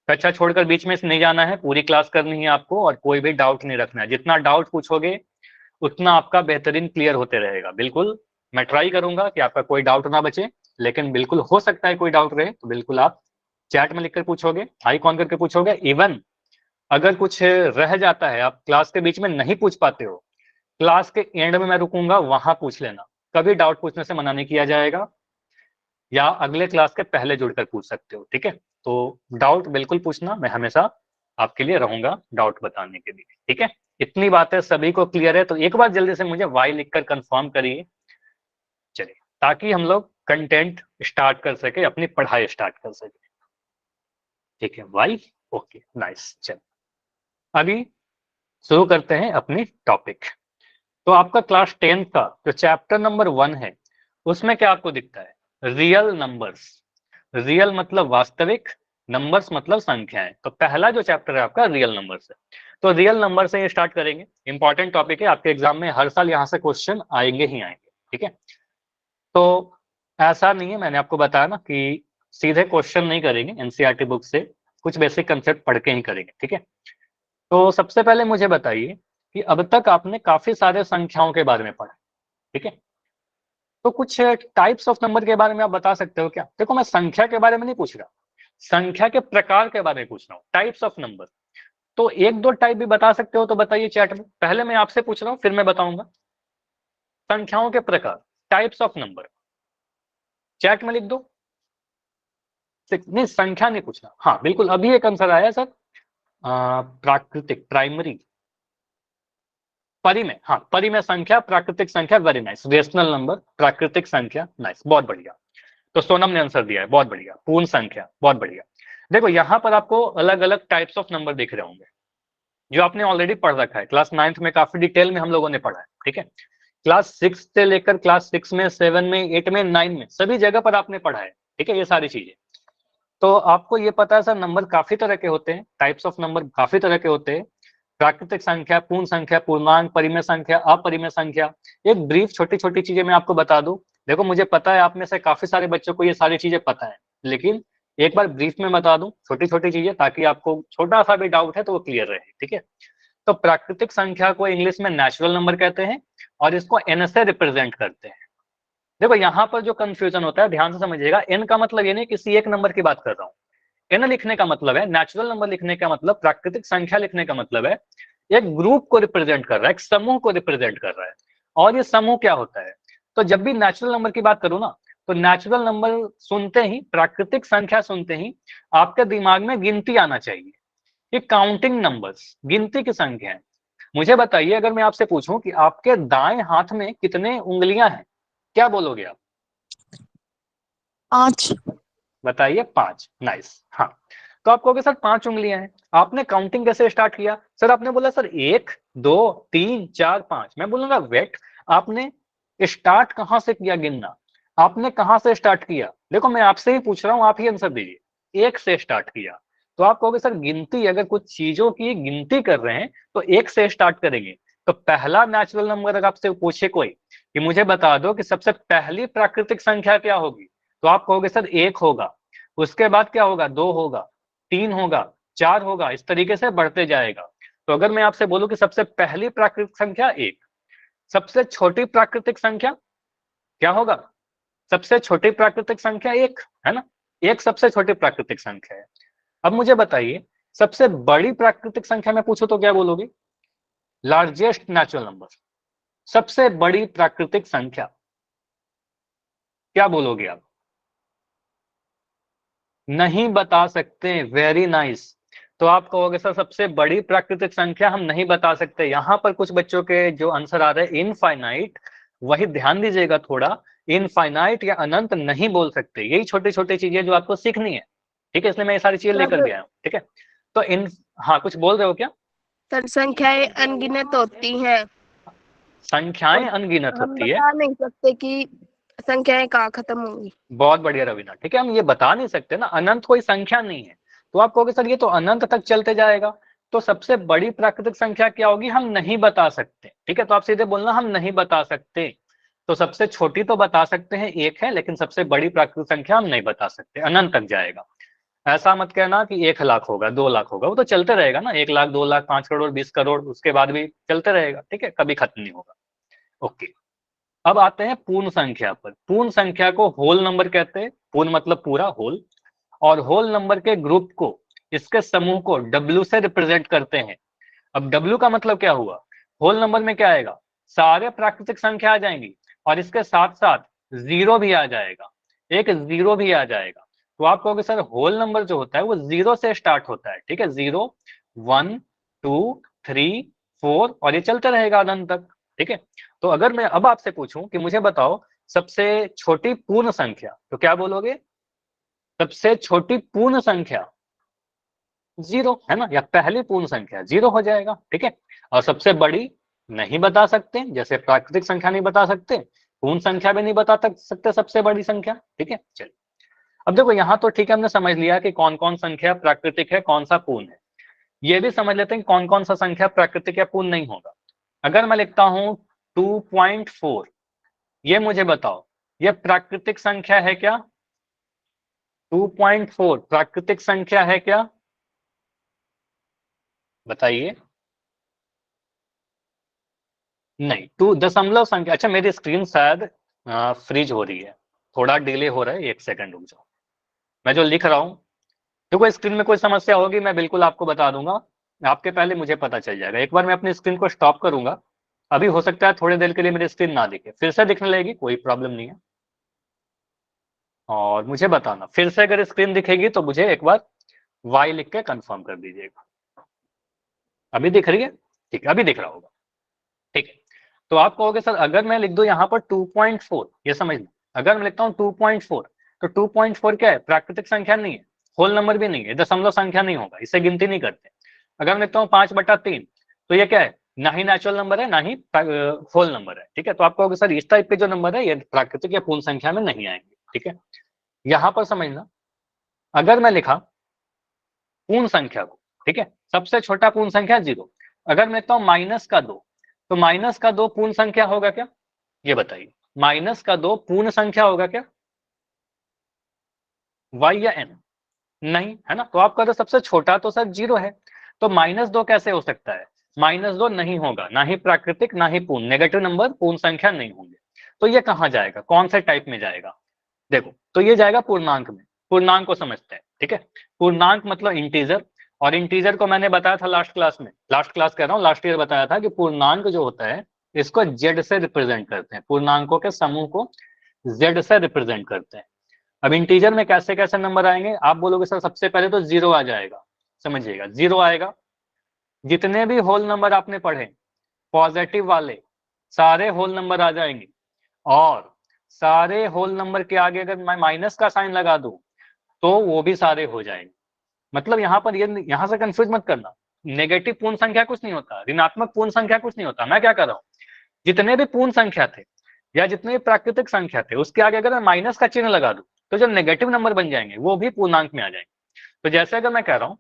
कक्षा छोड़कर बीच में से नहीं जाना है, पूरी क्लास करनी है आपको और कोई भी डाउट नहीं रखना है। जितना डाउट पूछोगे उतना आपका बेहतरीन क्लियर होते रहेगा। बिल्कुल मैं ट्राई करूंगा कि आपका कोई डाउट ना बचे, लेकिन बिल्कुल हो सकता है कोई डाउट रहे तो बिल्कुल आप चैट में लिखकर पूछोगे, आइक ऑन करके पूछोगे। इवन अगर कुछ रह जाता है, आप क्लास के बीच में नहीं पूछ पाते हो, क्लास के एंड में मैं रुकूंगा, वहां पूछ लेना। कभी डाउट पूछने से मना नहीं किया जाएगा, या अगले क्लास के पहले जुड़कर पूछ सकते हो, ठीक है। तो डाउट बिल्कुल पूछना, मैं हमेशा आपके लिए रहूंगा डाउट बताने के लिए, ठीक है। इतनी बातें सभी को क्लियर है तो एक बार जल्दी से मुझे वाई लिखकर कंफर्म करिए, चलिए, ताकि हम लोग कंटेंट स्टार्ट कर सके, अपनी पढ़ाई स्टार्ट कर सके, ठीक है। Why, okay, nice. चलिए अभी शुरू करते हैं अपनी टॉपिक। तो आपका क्लास 10 का जो चैप्टर नंबर 1 है, उसमें क्या आपको दिखता है? Real numbers. रियल मतलब वास्तविक, नंबर्स मतलब संख्याएं। तो पहला जो चैप्टर है आपका रियल नंबर्स है। तो रियल नंबर से ये स्टार्ट करेंगे। इंपॉर्टेंट टॉपिक है, आपके एग्जाम में हर साल यहाँ से क्वेश्चन आएंगे ही आएंगे, ठीक है। तो ऐसा नहीं है, मैंने आपको बताया ना कि सीधे क्वेश्चन नहीं करेंगे एनसीईआरटी बुक से, कुछ बेसिक कंसेप्ट पढ़ के ही करेंगे, ठीक है। तो सबसे पहले मुझे बताइए कि अब तक आपने काफी सारे संख्याओं के बारे में पढ़ा, ठीक है। तो कुछ टाइप्स ऑफ नंबर के बारे में आप बता सकते हो क्या? देखो मैं संख्या के बारे में नहीं पूछ रहा, संख्या के प्रकार के बारे में पूछ रहा हूँ, टाइप्स ऑफ नंबर। तो एक दो टाइप भी बता सकते हो तो बताइए चैट में। पहले मैं आपसे पूछ रहा हूँ, फिर मैं बताऊंगा। संख्याओं के प्रकार, टाइप्स ऑफ नंबर, चैट में लिख दो। नहीं, संख्या नहीं पूछना। हाँ बिल्कुल, अभी एक आंसर आया सर, प्राकृतिक, प्राइमरी, परिमेय। हाँ परिमेय संख्या, प्राकृतिक संख्या, वेरी नाइस। रेशनल नंबर, प्राकृतिक संख्या, नाइस, बहुत बढ़िया। तो सोनम ने आंसर दिया है, बहुत बढ़िया। पूर्ण संख्या, बहुत बढ़िया। देखो यहाँ पर आपको अलग अलग टाइप्स ऑफ नंबर दिख रहे होंगे, जो आपने ऑलरेडी पढ़ रखा है। क्लास 9th में काफी डिटेल में हम लोगों ने पढ़ा है, ठीक है। क्लास 6 से लेकर क्लास 6 में, 7 में, 8 में, 9 में, सभी जगह पर आपने पढ़ा है, ठीक है, ये सारी चीजें। तो आपको ये पता है सर, नंबर काफी तरह के होते हैं, टाइप्स ऑफ नंबर काफी तरह के होते हैं। प्राकृतिक संख्या, पूर्ण संख्या, पूर्णांक, परिमेय संख्या, अपरिमेय संख्या। एक ब्रीफ छोटी छोटी चीजें मैं आपको बता दूं। देखो मुझे पता है आप में से काफी सारे बच्चों को ये सारी चीजें पता है, लेकिन एक बार ब्रीफ में बता दूं छोटी छोटी चीजें, ताकि आपको छोटा सा भी डाउट है तो वो क्लियर रहे, ठीक है। तो प्राकृतिक संख्या को इंग्लिश में नेचुरल नंबर कहते हैं और इसको एन से रिप्रेजेंट करते हैं। देखो यहाँ पर जो कंफ्यूजन होता है, ध्यान से समझिएगा, एन का मतलब ये नहीं किसी एक नंबर की बात कर रहा हूँ। एन लिखने का मतलब है, नेचुरल नंबर लिखने का मतलब, प्राकृतिक संख्या लिखने का मतलब है एक ग्रुप को रिप्रेजेंट कर रहा है, एक समूह को रिप्रेजेंट कर रहा है। और ये समूह क्या होता है? तो जब भी नेचुरल नंबर की बात करूं ना, तो नेचुरल नंबर सुनते ही, प्राकृतिक संख्या सुनते ही आपके दिमाग में गिनती आना चाहिए। ये काउंटिंग नंबर्स, गिनती की संख्या है। मुझे बताइए, अगर मैं आपसे पूछूं कि आपके दाएं हाथ में कितने उंगलियां हैं, क्या बोलोगे आप? 5। बताइए, 5। नाइस। हाँ, तो आप कहोगे सर 5 उंगलियां हैं, आपने काउंटिंग कैसे स्टार्ट किया? सर आपने बोला सर 1 2 3 4 5। मैं बोलूंगा वेट, आपने स्टार्ट कहां से किया गिनना? आपने कहां से स्टार्ट किया? देखो मैं आपसे ही पूछ रहा हूं, आप ही आंसर दीजिए। 1 से स्टार्ट किया। तो आप कहोगे सर गिनती, अगर कुछ चीजों की गिनती कर रहे हैं तो 1 से स्टार्ट करेंगे। तो पहला नेचुरल नंबर अगर आपसे पूछे कोई कि मुझे बता दो कि सबसे पहली प्राकृतिक संख्या क्या होगी, तो आप कहोगे सर 1 होगा। उसके बाद क्या होगा? 2 होगा, 3 होगा, 4 होगा, इस तरीके से बढ़ते जाएगा। तो अगर मैं आपसे बोलूं कि सबसे पहली प्राकृतिक संख्या 1, सबसे छोटी प्राकृतिक संख्या क्या होगा? सबसे छोटी प्राकृतिक संख्या 1 है ना, 1 सबसे छोटी प्राकृतिक संख्या है। अब मुझे बताइए, सबसे बड़ी प्राकृतिक संख्या में पूछो तो क्या बोलोगे? लार्जेस्ट नेचुरल नंबर, सबसे बड़ी प्राकृतिक संख्या, क्या बोलोगे आप? नहीं बता सकते, वेरी नाइस। तो आप कहोगे सर सबसे बड़ी प्राकृतिक संख्या हम नहीं बता सकते। यहाँ पर कुछ बच्चों के जो आंसर आ रहे हैं इनफाइनाइट, वही ध्यान दीजिएगा थोड़ा। इनफाइनाइट या अनंत नहीं बोल सकते, यही छोटी छोटी चीजें जो आपको सीखनी है, ठीक है, इसलिए मैं ये सारी चीजें लेकर भी आया हूँ, ठीक है। तो इन, हाँ कुछ बोल रहे हो क्या? सर संख्याएं अनगिनत होती हैं, संख्याएं अनगिनत हम होती है। बता नहीं सकते कि संख्याएं कहाँ खत्म होंगी। बहुत बढ़िया रवीना, ठीक है, हम ये बता नहीं सकते ना, अनंत कोई संख्या नहीं है। तो आप कहोगे सर ये तो अनंत तक चलते जाएगा, तो सबसे बड़ी प्राकृतिक संख्या क्या होगी हम नहीं बता सकते। ठीक है, तो आप सीधे बोलना हम नहीं बता सकते। तो सबसे छोटी तो बता सकते हैं 1 है, लेकिन सबसे बड़ी प्राकृतिक संख्या हम नहीं बता सकते, अनंत तक जाएगा। ऐसा मत कहना कि 1 लाख होगा, 2 लाख होगा, वो तो चलते रहेगा ना, 1 लाख, 2 लाख, 5 करोड़, 20 करोड़, उसके बाद भी चलते रहेगा, ठीक है, कभी खत्म नहीं होगा। ओके, अब आते हैं पूर्ण संख्या पर। पूर्ण संख्या को होल नंबर कहते हैं, पूर्ण मतलब पूरा, होल, और होल नंबर के ग्रुप को, इसके समूह को W से रिप्रेजेंट करते हैं। अब W का मतलब क्या हुआ, होल नंबर में क्या आएगा, सारे प्राकृतिक संख्या आ जाएंगी और इसके साथ साथ जीरो भी आ जाएगा, एक जीरो भी आ जाएगा। तो आप कहोगे सर होल नंबर जो होता है वो जीरो से स्टार्ट होता है, ठीक है, 0, 1, 2, 3, 4 और ये चलते रहेगा अनंत तक, ठीक है। तो अगर मैं अब आपसे पूछूं कि मुझे बताओ सबसे छोटी पूर्ण संख्या, तो क्या बोलोगे, सबसे छोटी पूर्ण संख्या 0 है ना, या पहली पूर्ण संख्या 0 हो जाएगा, ठीक है। और सबसे बड़ी नहीं बता सकते, जैसे प्राकृतिक संख्या नहीं बता सकते, पूर्ण संख्या भी नहीं बता सकते सबसे बड़ी संख्या, ठीक है। चलिए अब देखो यहाँ तो ठीक है, हमने समझ लिया कि कौन कौन संख्या प्राकृतिक है, कौन सा पूर्ण है। ये भी समझ लेते हैं कौन कौन सा संख्या प्राकृतिक या पूर्ण नहीं होगा। अगर मैं लिखता हूं 2.4, ये मुझे बताओ ये प्राकृतिक संख्या है क्या, 2.4 प्राकृतिक संख्या है क्या, बताइए। नहीं, 2 दशमलव संख्या, अच्छा मेरी स्क्रीन शायद फ्रीज हो रही है, थोड़ा डिले हो रहा है, 1 सेकंड रुक जाओ। मैं जो लिख रहा हूँ, देखो स्क्रीन में कोई समस्या होगी मैं बिल्कुल आपको बता दूंगा, आपके पहले मुझे पता चल जाएगा। एक बार मैं अपनी स्क्रीन को स्टॉप करूंगा, अभी हो सकता है थोड़ी देर के लिए मेरी स्क्रीन ना दिखे, फिर से दिखने लगेगी, कोई प्रॉब्लम नहीं है। और मुझे बताना फिर से अगर स्क्रीन दिखेगी तो मुझे एक बार वाई लिख के कंफर्म कर दीजिएगा। अभी दिख रही है, ठीक है, अभी दिख रहा होगा, ठीक है। तो आप कहोगे सर अगर मैं लिख दूं यहाँ पर 2.4, ये समझना, अगर मैं लिखता हूँ 2.4, तो 2.4 क्या है, प्राकृतिक संख्या नहीं है, होल नंबर भी नहीं है, दशमलव संख्या नहीं होगा, इसे गिनती नहीं करते। अगर मैं लिखता हूँ 5/3, तो ये क्या है, ना ही नेचुरल नंबर है ना ही होल नंबर है, ठीक है। तो आप कहोगे सर इस टाइप के जो नंबर है ये प्राकृतिक या पूर्ण संख्या में नहीं आएंगे, ठीक है। यहां पर समझना, अगर मैं लिखा पूर्ण संख्या को, ठीक है, सबसे छोटा पूर्ण संख्या 0, अगर मैं लिखता हूँ -2, तो -2 पूर्ण संख्या होगा क्या, ये बताइए, -2 पूर्ण संख्या होगा क्या, y या n, नहीं है ना। तो आप कहते सबसे छोटा तो सर 0 है, तो -2 कैसे हो सकता है, -2 नहीं होगा, ना ही प्राकृतिक ना ही पूर्ण, नेगेटिव नंबर पूर्ण संख्या नहीं होंगे। तो ये कहाँ जाएगा, कौन से टाइप में जाएगा, देखो तो ये जाएगा पूर्णांक में। पूर्णांक को समझते हैं, ठीक है। पूर्णांक मतलब इंटीजर, और इंटीजर को मैंने बताया था लास्ट क्लास में, लास्ट क्लास कह रहा हूँ, लास्ट ईयर बताया था कि पूर्णांक जो होता है इसको जेड से रिप्रेजेंट करते हैं, पूर्णांकों के समूह को जेड से रिप्रेजेंट करते हैं। अब इंटीजर में कैसे कैसे नंबर आएंगे, आप बोलोगे सर सबसे पहले तो 0 आ जाएगा, समझिएगा 0 आएगा, जितने भी होल नंबर आपने पढ़े पॉजिटिव वाले सारे होल नंबर आ जाएंगे, और सारे होल नंबर के आगे अगर मैं माइनस का साइन लगा दूं तो वो भी सारे हो जाएंगे। मतलब यहाँ पर ये यहाँ से कंफ्यूज मत करना, नेगेटिव पूर्ण संख्या कुछ नहीं होता, ऋणात्मक पूर्ण संख्या कुछ नहीं होता। मैं क्या कर रहा हूँ, जितने भी पूर्ण संख्या थे या जितने भी प्राकृतिक संख्या थे उसके आगे अगर मैं माइनस का चिन्ह लगा दूं तो जो नेगेटिव नंबर बन जाएंगे वो भी पूर्णांक में आ जाएंगे। तो जैसे अगर मैं कह रहा हूँ,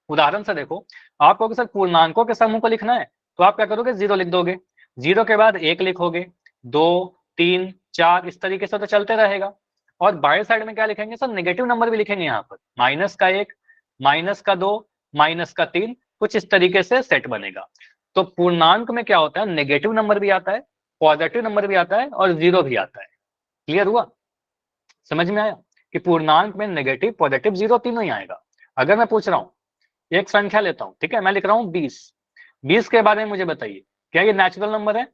उदाहरण से देखो, आप कहोगे सर पूर्णांकों के समूह को लिखना है, तो आप क्या करोगे, 0 लिख दोगे, 0 के बाद 1 लिखोगे, 2, 3, 4, इस तरीके से तो चलते रहेगा। और बाएं साइड में क्या लिखेंगे सर, नेगेटिव नंबर भी लिखेंगे यहाँ पर, -1, -2, -3, कुछ इस तरीके से सेट बनेगा। तो पूर्णांक में क्या होता है, नेगेटिव नंबर भी आता है, पॉजिटिव नंबर भी आता है और 0 भी आता है। क्लियर हुआ, समझ में आया कि पूर्णांक में नेगेटिव पॉजिटिव 0 तीनों ही आएगा। अगर मैं पूछ रहा हूँ, एक संख्या लेता हूं, ठीक है, मैं लिख रहा हूं 20, 20 के बारे में मुझे बताइए, क्या ये नेचुरल नंबर है,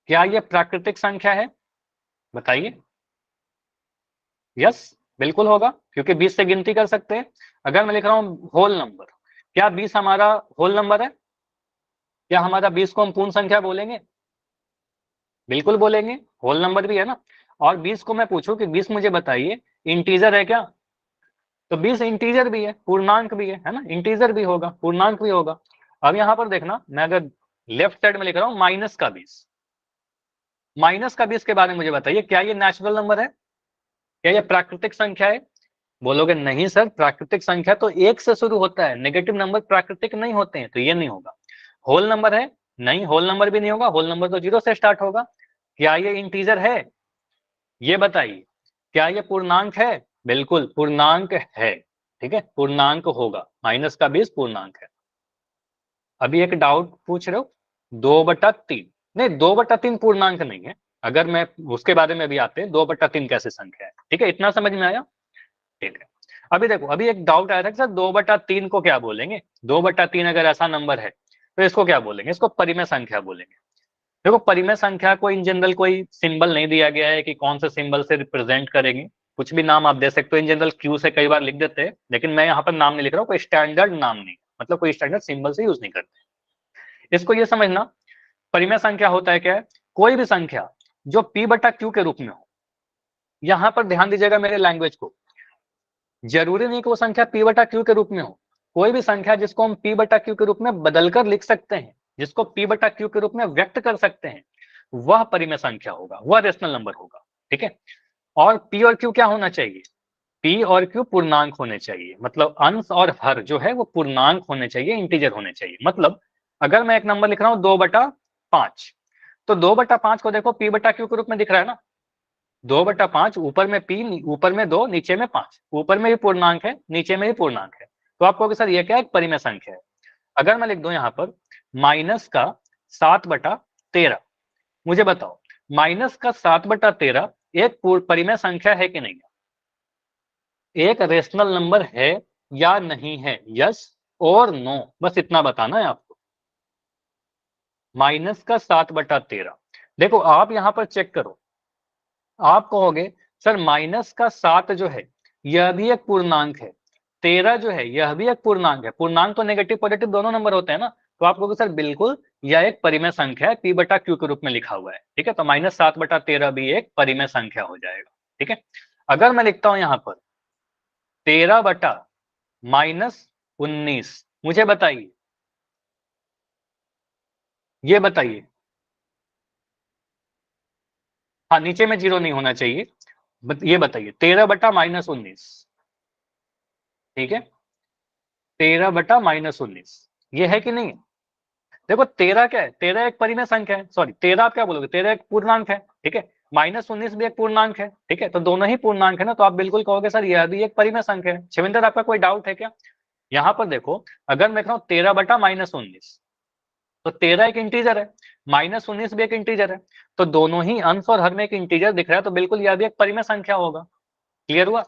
क्या ये प्राकृतिक संख्या है, बताइए। यस, बिल्कुल होगा, क्योंकि 20 से गिनती कर सकते हैं। अगर मैं लिख रहा हूं होल नंबर, क्या 20 हमारा होल नंबर है, क्या हमारा 20 को हम पूर्ण संख्या बोलेंगे, बिल्कुल बोलेंगे, होल नंबर भी है ना। और 20 को मैं पूछूं कि 20 मुझे बताइए इंटीजर है क्या, तो 20 इंटीजर भी है, पूर्णांक भी है ना, इंटीजर भी होगा पूर्णांक भी होगा। अब यहां पर देखना, मैं अगर लेफ्ट साइड में लिख रहा हूं -20, -20 के बारे में मुझे बताइए, क्या ये नेचुरल नंबर है, क्या ये प्राकृतिक संख्या है, बोलोगे नहीं सर प्राकृतिक संख्या तो 1 से शुरू होता है, नेगेटिव नंबर प्राकृतिक नहीं होते हैं, तो ये नहीं होगा। होल नंबर है नहीं, होल नंबर भी नहीं होगा, होल नंबर तो 0 से स्टार्ट होगा। क्या ये इंटीजर है? ये बताइए, क्या ये पूर्णांक है? बिल्कुल पूर्णांक है, ठीक है, पूर्णांक होगा, -20 पूर्णांक है। अभी एक डाउट पूछ रहे हो, 2/3, नहीं 2/3 पूर्णांक नहीं है, अगर मैं उसके बारे में भी आते हैं, 2/3 कैसे संख्या है, ठीक है, इतना समझ में आया? ठीक है। अभी देखो, अभी एक डाउट आया था कि सर 2/3 को क्या बोलेंगे, 2/3 अगर ऐसा नंबर है तो इसको क्या बोलेंगे? इसको परिमेय संख्या बोलेंगे। देखो, परिमेय संख्या को इन जनरल कोई सिंबल नहीं दिया गया है कि कौन से सिंबल से रिप्रेजेंट करेंगे, कुछ भी नाम आप दे सकते हो, इन जनरल क्यू से कई बार लिख देते हैं, लेकिन मैं यहाँ पर नाम नहीं लिख रहा हूँ, कोई स्टैंडर्ड नाम नहीं, मतलब कोई स्टैंडर्ड सिंबल से यूज नहीं करते। इसको ये समझना, परिमेय संख्या होता है क्या है? कोई भी संख्या जो p/q के रूप में हो। यहां पर ध्यान दीजिएगा मेरे लैंग्वेज को, जरूरी नहीं कि वो संख्या p/q के रूप में हो, कोई भी संख्या जिसको हम p/q के रूप में बदलकर लिख सकते हैं, जिसको p/q के रूप में व्यक्त कर सकते हैं, वह परिमेय संख्या होगा, वह रेशनल नंबर होगा, ठीक है। और p और q क्या होना चाहिए? p और q पूर्णांक होने चाहिए, मतलब अंश और हर जो है वो पूर्णांक होने चाहिए, इंटीजर होने चाहिए। मतलब अगर मैं एक नंबर लिख रहा हूं 2/5, तो 2/5 को देखो p/q के रूप में दिख रहा है ना, 2/5, ऊपर में p, ऊपर में 2, नीचे में 5, ऊपर में भी पूर्णांक है, नीचे में भी पूर्णांक है, तो आप कहोगे सर ये क्या है? एक परिमेय संख्या है। अगर मैं लिख दूं यहाँ पर -7/13, मुझे बताओ -7/13 एक परिमेय संख्या है कि नहीं? एक रेशनल नंबर है या नहीं है? यस और नो, बस इतना बताना है आपको। -7/13, देखो आप यहां पर चेक करो, आप कहोगे सर -7 जो है यह भी एक पूर्णांक है, 13 जो है यह भी एक पूर्णांक है, पूर्णांक तो नेगेटिव पॉजिटिव दोनों नंबर होते हैं ना, तो आप कहोगे सर बिल्कुल यह एक परिमेय संख्या है, p/q के रूप में लिखा हुआ है, ठीक है, तो -7/13 भी एक परिमेय संख्या हो जाएगा, ठीक है। अगर मैं लिखता हूं यहां पर 13/-19, मुझे बताइए, ये बताइए, हाँ नीचे में 0 नहीं होना चाहिए, ये बताइए 13/-19, ठीक है, 13/-19, ये है कि नहीं? देखो 13 क्या है? 13 एक परिमेय संख्या है, सॉरी 13 आप क्या बोलोगे? 13 एक पूर्णांक है, ठीक है, -19 भी एक पूर्णांक है, ठीक है, तो दोनों ही पूर्णांक है ना, तो आप बिल्कुल कहोगे सर यह भी एक परिमेय संख्या है। शिविंदर आपका कोई डाउट है क्या? यहाँ पर देखो, अगर मैं कह रहा हूँ 13/-19, तो 13 एक इंटीजर है, -19 भी एक इंटीजर है, तो दोनों ही अंश और हर में एक इंटीजर दिख रहा है, तो बिल्कुल यह भी एक परिमेय संख्या होगा। क्लियर हुआ?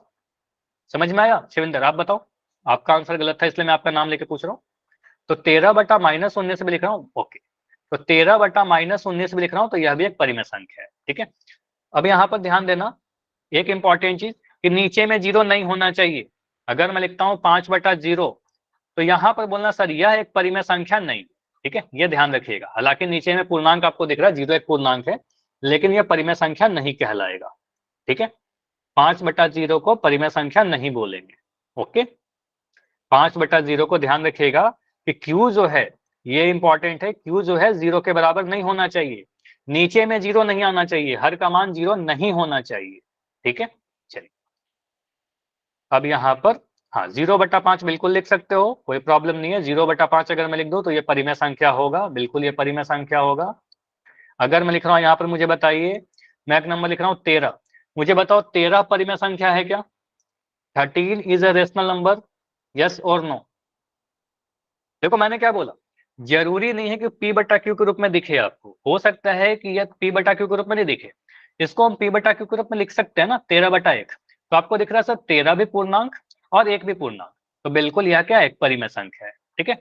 समझ में आया? शिविंदर आप बताओ, आपका आंसर गलत था इसलिए मैं आपका नाम लेके पूछ रहा हूँ। तो 13/-19 भी लिख रहा हूँ, ओके, तो 13/-19 भी लिख रहा हूँ, तो यह भी एक परिमेय संख्या है, ठीक है। अब यहाँ पर ध्यान देना, एक इंपॉर्टेंट चीज कि नीचे में 0 नहीं होना चाहिए। अगर मैं लिखता हूँ 5/0, तो यहाँ पर बोलना सर यह एक परिमेय संख्या नहीं, ठीक है, ये ध्यान रखिएगा। हालांकि नीचे में पूर्णांक आपको दिख रहा है, 0 एक पूर्णांक है, लेकिन यह परिमेय संख्या नहीं कहलाएगा, ठीक है, 5/0 को परिमेय संख्या नहीं बोलेंगे, ओके। 5/0 को ध्यान रखिएगा कि Q जो है, ये इंपॉर्टेंट है, Q जो है 0 के बराबर नहीं होना चाहिए, नीचे में 0 नहीं आना चाहिए, हर का मान 0 नहीं होना चाहिए, ठीक है। चलिए अब यहाँ पर, हाँ 0/5 बिल्कुल लिख सकते हो, कोई प्रॉब्लम नहीं है, 0/5 अगर मैं लिख दूं तो ये परिमेय संख्या होगा, बिल्कुल ये परिमेय संख्या होगा। अगर मैं लिख रहा हूँ यहाँ पर, मुझे बताइए, मैं एक नंबर लिख रहा हूँ 13, मुझे बताओ 13 परिमेय संख्या है क्या? 13 is a rational number, yes और नो? देखो मैंने क्या बोला, जरूरी नहीं है कि p/q के रूप में दिखे आपको, हो सकता है कि यह p/q के रूप में नहीं दिखे, इसको हम p/q के रूप में लिख सकते हैं ना, 13/1, तो आपको दिख रहा है सर 13 भी पूर्णांक और 1 भी पूर्णांक, तो बिल्कुल यह क्या है? एक परिमेय संख्या है, ठीक है,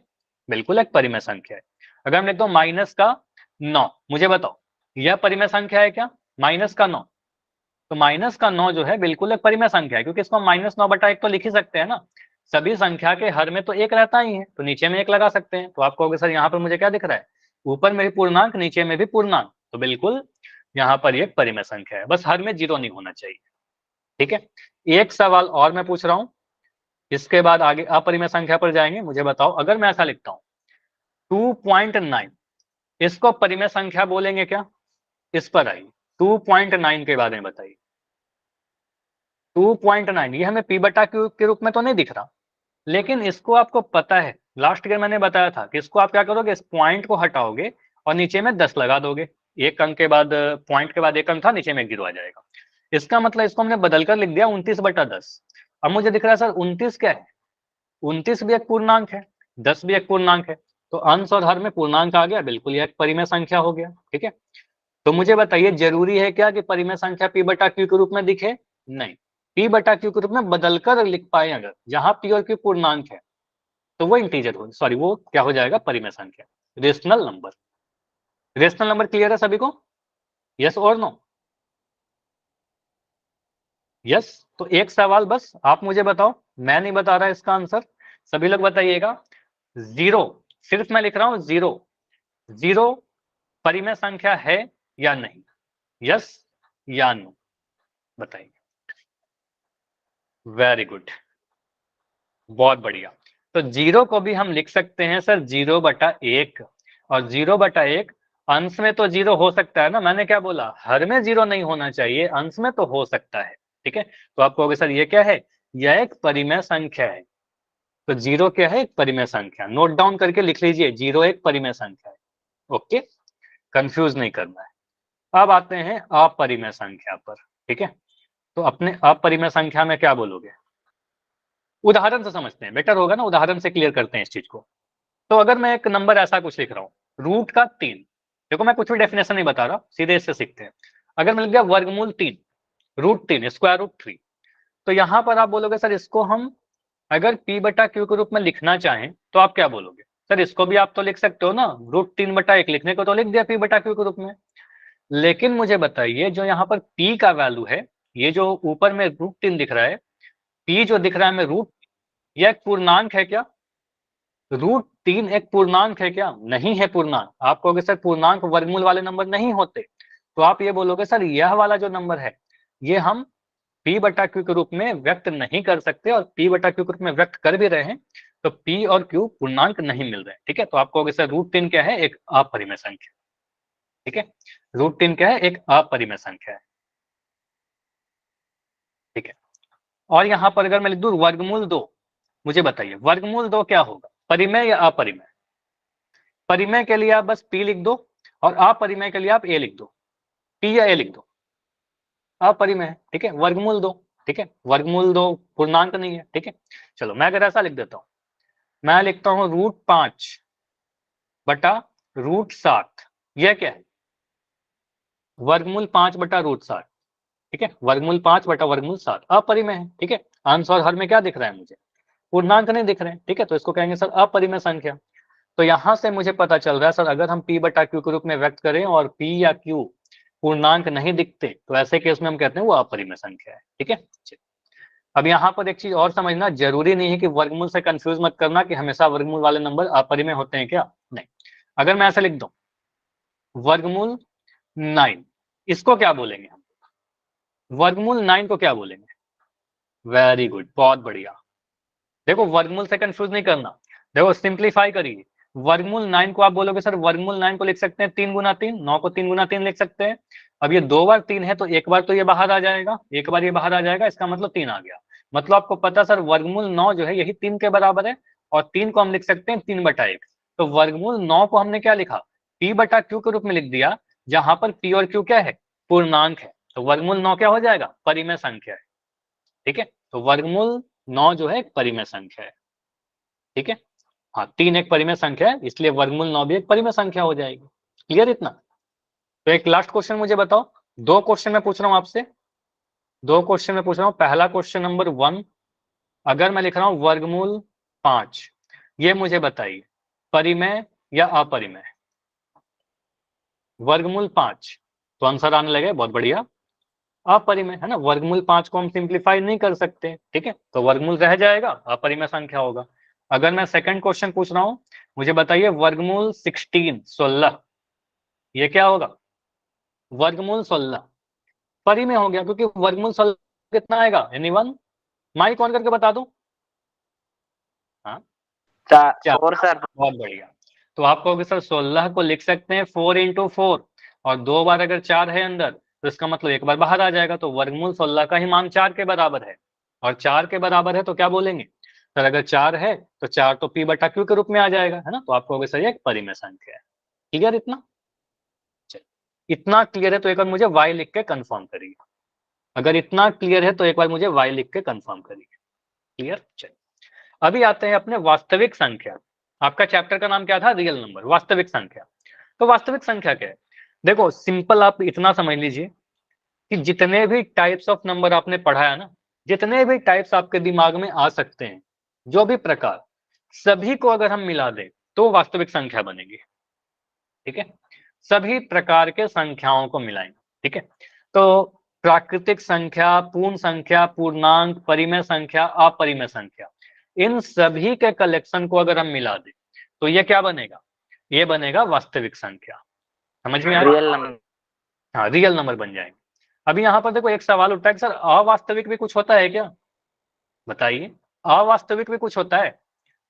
बिल्कुल एक परिमेय संख्या है। अगर हम लिखते हो -9, मुझे बताओ यह परिमेय संख्या है क्या? -9, तो -9 जो है बिल्कुल एक परिमेय संख्या है, क्योंकि इसको हम -9/1 तो लिख ही सकते हैं ना, सभी संख्या के हर में तो 1 रहता ही है, तो नीचे में 1 लगा सकते हैं, तो आप कहोगे सर यहाँ पर मुझे क्या दिख रहा है? ऊपर में भी पूर्णांक, नीचे में भी पूर्णांक, तो बिल्कुल यहाँ पर एक परिमेय संख्या है, बस हर में 0 नहीं होना चाहिए, ठीक है। एक सवाल और मैं पूछ रहा हूँ, इसके बाद आगे अपरिमेय संख्या पर जाएंगे। मुझे बताओ, अगर मैं ऐसा लिखता हूँ 2.9, इसको परिमेय संख्या बोलेंगे क्या? इस पर आइए, 2.9 के बारे में बताइए। 2.9 ये हमें p/q के रूप में तो नहीं दिख रहा, लेकिन इसको आपको पता है, लास्ट ईयर मैंने बताया था कि इसको आप क्या करोगे, इस पॉइंट को हटाओगे और नीचे में 10 लगा दोगे, एक अंक के बाद पॉइंट के बाद एक अंक था, नीचे में 0 आ जाएगा। इसका मतलब इसको हमने बदल कर लिख दिया 29/10। अब मुझे दिख रहा है सर 29 क्या है, 29 भी एक पूर्णांक है, 10 भी एक पूर्णांक है, तो अंश और हर में पूर्णांक आ गया, बिल्कुल यह एक परिमेय संख्या हो गया। ठीक है, तो मुझे बताइए जरूरी है क्या कि परिमेय संख्या p/q के रूप में दिखे? नहीं, p/q के रूप में बदलकर लिख पाए अगर, जहां p और q पूर्णांक है तो वो इंटीजर हो, सॉरी वो क्या हो जाएगा, परिमेय संख्या, rational number. Rational number clear है सभी को? यस और नो? यस। तो एक सवाल बस आप मुझे बताओ, मैं नहीं बता रहा इसका आंसर, सभी लोग बताइएगा। 0, सिर्फ मैं लिख रहा हूं 0, 0 परिमेय संख्या है या नहीं? यस या नो बताइए। वेरी गुड, बहुत बढ़िया। तो 0 को भी हम लिख सकते हैं सर 0/1, और 0/1 अंश में तो 0 हो सकता है ना, मैंने क्या बोला, हर में 0 नहीं होना चाहिए, अंश में तो हो सकता है। ठीक है, तो आप कहोगे सर ये क्या है, यह एक परिमेय संख्या है। तो 0 क्या है, एक परिमेय संख्या, नोट डाउन करके लिख लीजिए, 0 एक परिमेय संख्या है। ओके, कंफ्यूज नहीं करना है। अब आते हैं अपरिमेय संख्या पर। ठीक है, तो अपने अपरिमेय संख्या में क्या बोलोगे? उदाहरण से समझते हैं, बेटर होगा ना, उदाहरण से क्लियर करते हैं इस चीज को। तो अगर मैं एक नंबर ऐसा कुछ लिख रहा हूं, रूट का 3, देखो मैं कुछ भी डेफिनेशन नहीं बता रहा, सीधे इससे सीखते हैं। अगर मैं लिख दिया वर्गमूल 3, √3 स्क्वायर रूट 3, तो यहां पर आप बोलोगे सर इसको हम अगर p/q के रूप में लिखना चाहें तो आप क्या बोलोगे? सर इसको भी आप तो लिख सकते हो ना, √3/1 लिखने को तो लिख दिया p/q के रूप में। लेकिन मुझे बताइए जो यहाँ पर p का वैल्यू है, ये जो ऊपर में √3 दिख रहा है, p जो दिख रहा है हमें यह एक पूर्णांक है क्या? √3 एक पूर्णांक है क्या? नहीं है पूर्णांक। आप कहोगे सर पूर्णांक वर्गमूल वाले नंबर नहीं होते, तो आप ये बोलोगे सर यह वाला जो नंबर है ये हम p/q के रूप में व्यक्त नहीं कर सकते, और p/q के रूप में व्यक्त कर भी रहे हैं तो p और q पूर्णांक नहीं मिल रहे। ठीक है, तो आप कहोगे सर √3 क्या है, एक अपरिमेय संख्या। ठीक है, √3 क्या है, एक अपरिमेय संख्या है। ठीक है, और यहां पर अगर मैं लिख दूं वर्गमूल 2, मुझे बताइए वर्गमूल 2 क्या होगा, परिमेय या अपरिमेय? परिमेय के लिए आप बस p लिख दो, और अपरिमेय के लिए आप a लिख दो, p या a लिख दो, अपरिमेय है। ठीक है, वर्गमूल 2, ठीक है, वर्गमूल 2 पूर्णांक नहीं है। ठीक है, चलो मैं अगर ऐसा लिख देता हूं, मैं लिखता हूं √5/√7, यह क्या है, वर्गमूल 5/√7। ठीक है, वर्गमूल 5/√7 अपरिमेय है। ठीक है, अंश और हर में क्या दिख रहा है मुझे, पूर्णांक नहीं दिख रहे हैं। ठीक है, तो इसको कहेंगे सर अपरिमेय संख्या। तो यहां से मुझे पता चल रहा है सर अगर हम p/q के रूप में व्यक्त करें और p या q पूर्णांक नहीं दिखते तो ऐसे केस में हम कहते हैं वो अपरिमेय संख्या है। ठीक है, अब यहाँ पर एक चीज और समझना, जरूरी नहीं है कि वर्गमूल से कंफ्यूज मत करना कि हमेशा वर्गमूल वाले नंबर अपरिमेय होते हैं क्या, नहीं। अगर मैं ऐसे लिख दूं वर्गमूल 9, इसको क्या बोलेंगे हम, वर्गमूल 9 को क्या बोलेंगे? वेरी गुड, बहुत बढ़िया। देखो वर्गमूल से कंफ्यूज नहीं करना, देखो सिंप्लीफाई करिए। वर्गमूल 9 को आप बोलोगे सर वर्गमूल 9 को लिख सकते हैं 3 × 3, 9 को 3 × 3 लिख सकते हैं। अब ये 2 बार 3 है तो एक बार तो ये बाहर आ जाएगा, एक बार ये बाहर आ जाएगा, इसका मतलब 3 आ गया। मतलब आपको पता सर वर्गमूल 9 जो है यही 3 के बराबर है, और 3 को हम लिख सकते हैं 3/1। तो वर्गमूल 9 को हमने क्या लिखा, p/q के रूप में लिख दिया, जहां पर p और q क्या है, पूर्णांक है। तो वर्गमूल 9 क्या हो जाएगा, परिमेय संख्या है। ठीक है, तो वर्गमूल 9 जो है एक परिमेय संख्या है। ठीक है, हाँ 3 एक परिमेय संख्या है, इसलिए वर्गमूल 9 भी एक परिमेय संख्या हो जाएगी। क्लियर इतना? तो एक लास्ट क्वेश्चन मुझे बताओ, 2 क्वेश्चन मैं पूछ रहा हूं आपसे, 2 क्वेश्चन मैं पूछ रहा हूं। पहला क्वेश्चन नंबर 1, अगर मैं लिख रहा हूं वर्गमूल 5, ये मुझे बताइए परिमेय या अपरिमेय? वर्गमूल 5, तो आंसर आने लगे, बहुत बढ़िया, अपरिमेय है ना, वर्गमूल 5 को हम सिंप्लीफाई नहीं कर सकते। ठीक है, तो वर्गमूल रह जाएगा, अपरिमेय संख्या होगा। अगर मैं सेकंड क्वेश्चन पूछ रहा हूं, मुझे बताइए वर्गमूल 16, ये क्या होगा, वर्गमूल 16 परिमेय हो गया, क्योंकि वर्गमूल 16 कितना आएगा, एनीवन, माइक ऑन करके बता दो। हाँ 4 सर। बहुत बढ़िया। तो आप कहोगे सर 16 को लिख सकते हैं 4 × 4, और 2 बार अगर 4 है अंदर तो इसका मतलब एक बार बाहर आ जाएगा, तो वर्गमूल 16 का ही मान 4 के बराबर है, और 4 के बराबर है तो क्या बोलेंगे सर, अगर 4 है तो 4 तो p/q के रूप में आ जाएगा, है ना, तो आप कहोगे सर ये एक परिमेय संख्या है। क्लियर इतना? इतना क्लियर है तो एक बार मुझे y लिख के कंफर्म करिए। अगर इतना क्लियर है तो एक बार मुझे y लिख के कंफर्म करिए। क्लियर? चलिए अभी आते हैं अपने वास्तविक संख्या। आपका चैप्टर का नाम क्या था? रियल नंबर, वास्तविक संख्या। तो वास्तविक संख्या क्या है? देखो सिंपल आप इतना समझ लीजिए कि जितने भी टाइप्स ऑफ नंबर आपने पढ़ा है ना, जितने भी टाइप्स आपके दिमाग में आ सकते हैं, जो भी प्रकार, सभी को अगर हम मिला दें तो वास्तविक संख्या बनेगी। ठीक है, सभी प्रकार के संख्याओं को मिलाएंगे। ठीक है, तो प्राकृतिक संख्या, पूर्ण संख्या, पूर्णांक, परिमेय संख्या, अपरिमेय संख्या, इन सभी के कलेक्शन को अगर हम मिला दें तो ये क्या बनेगा? ये बनेगा वास्तविक संख्या। समझ में आ रहा है? Real number. हाँ, रियल नंबर बन जाएंगे। अभी यहाँ पर देखो एक सवाल उठता है कि सर अवास्तविक भी कुछ होता है क्या? बताइए, अवास्तविक भी कुछ होता है?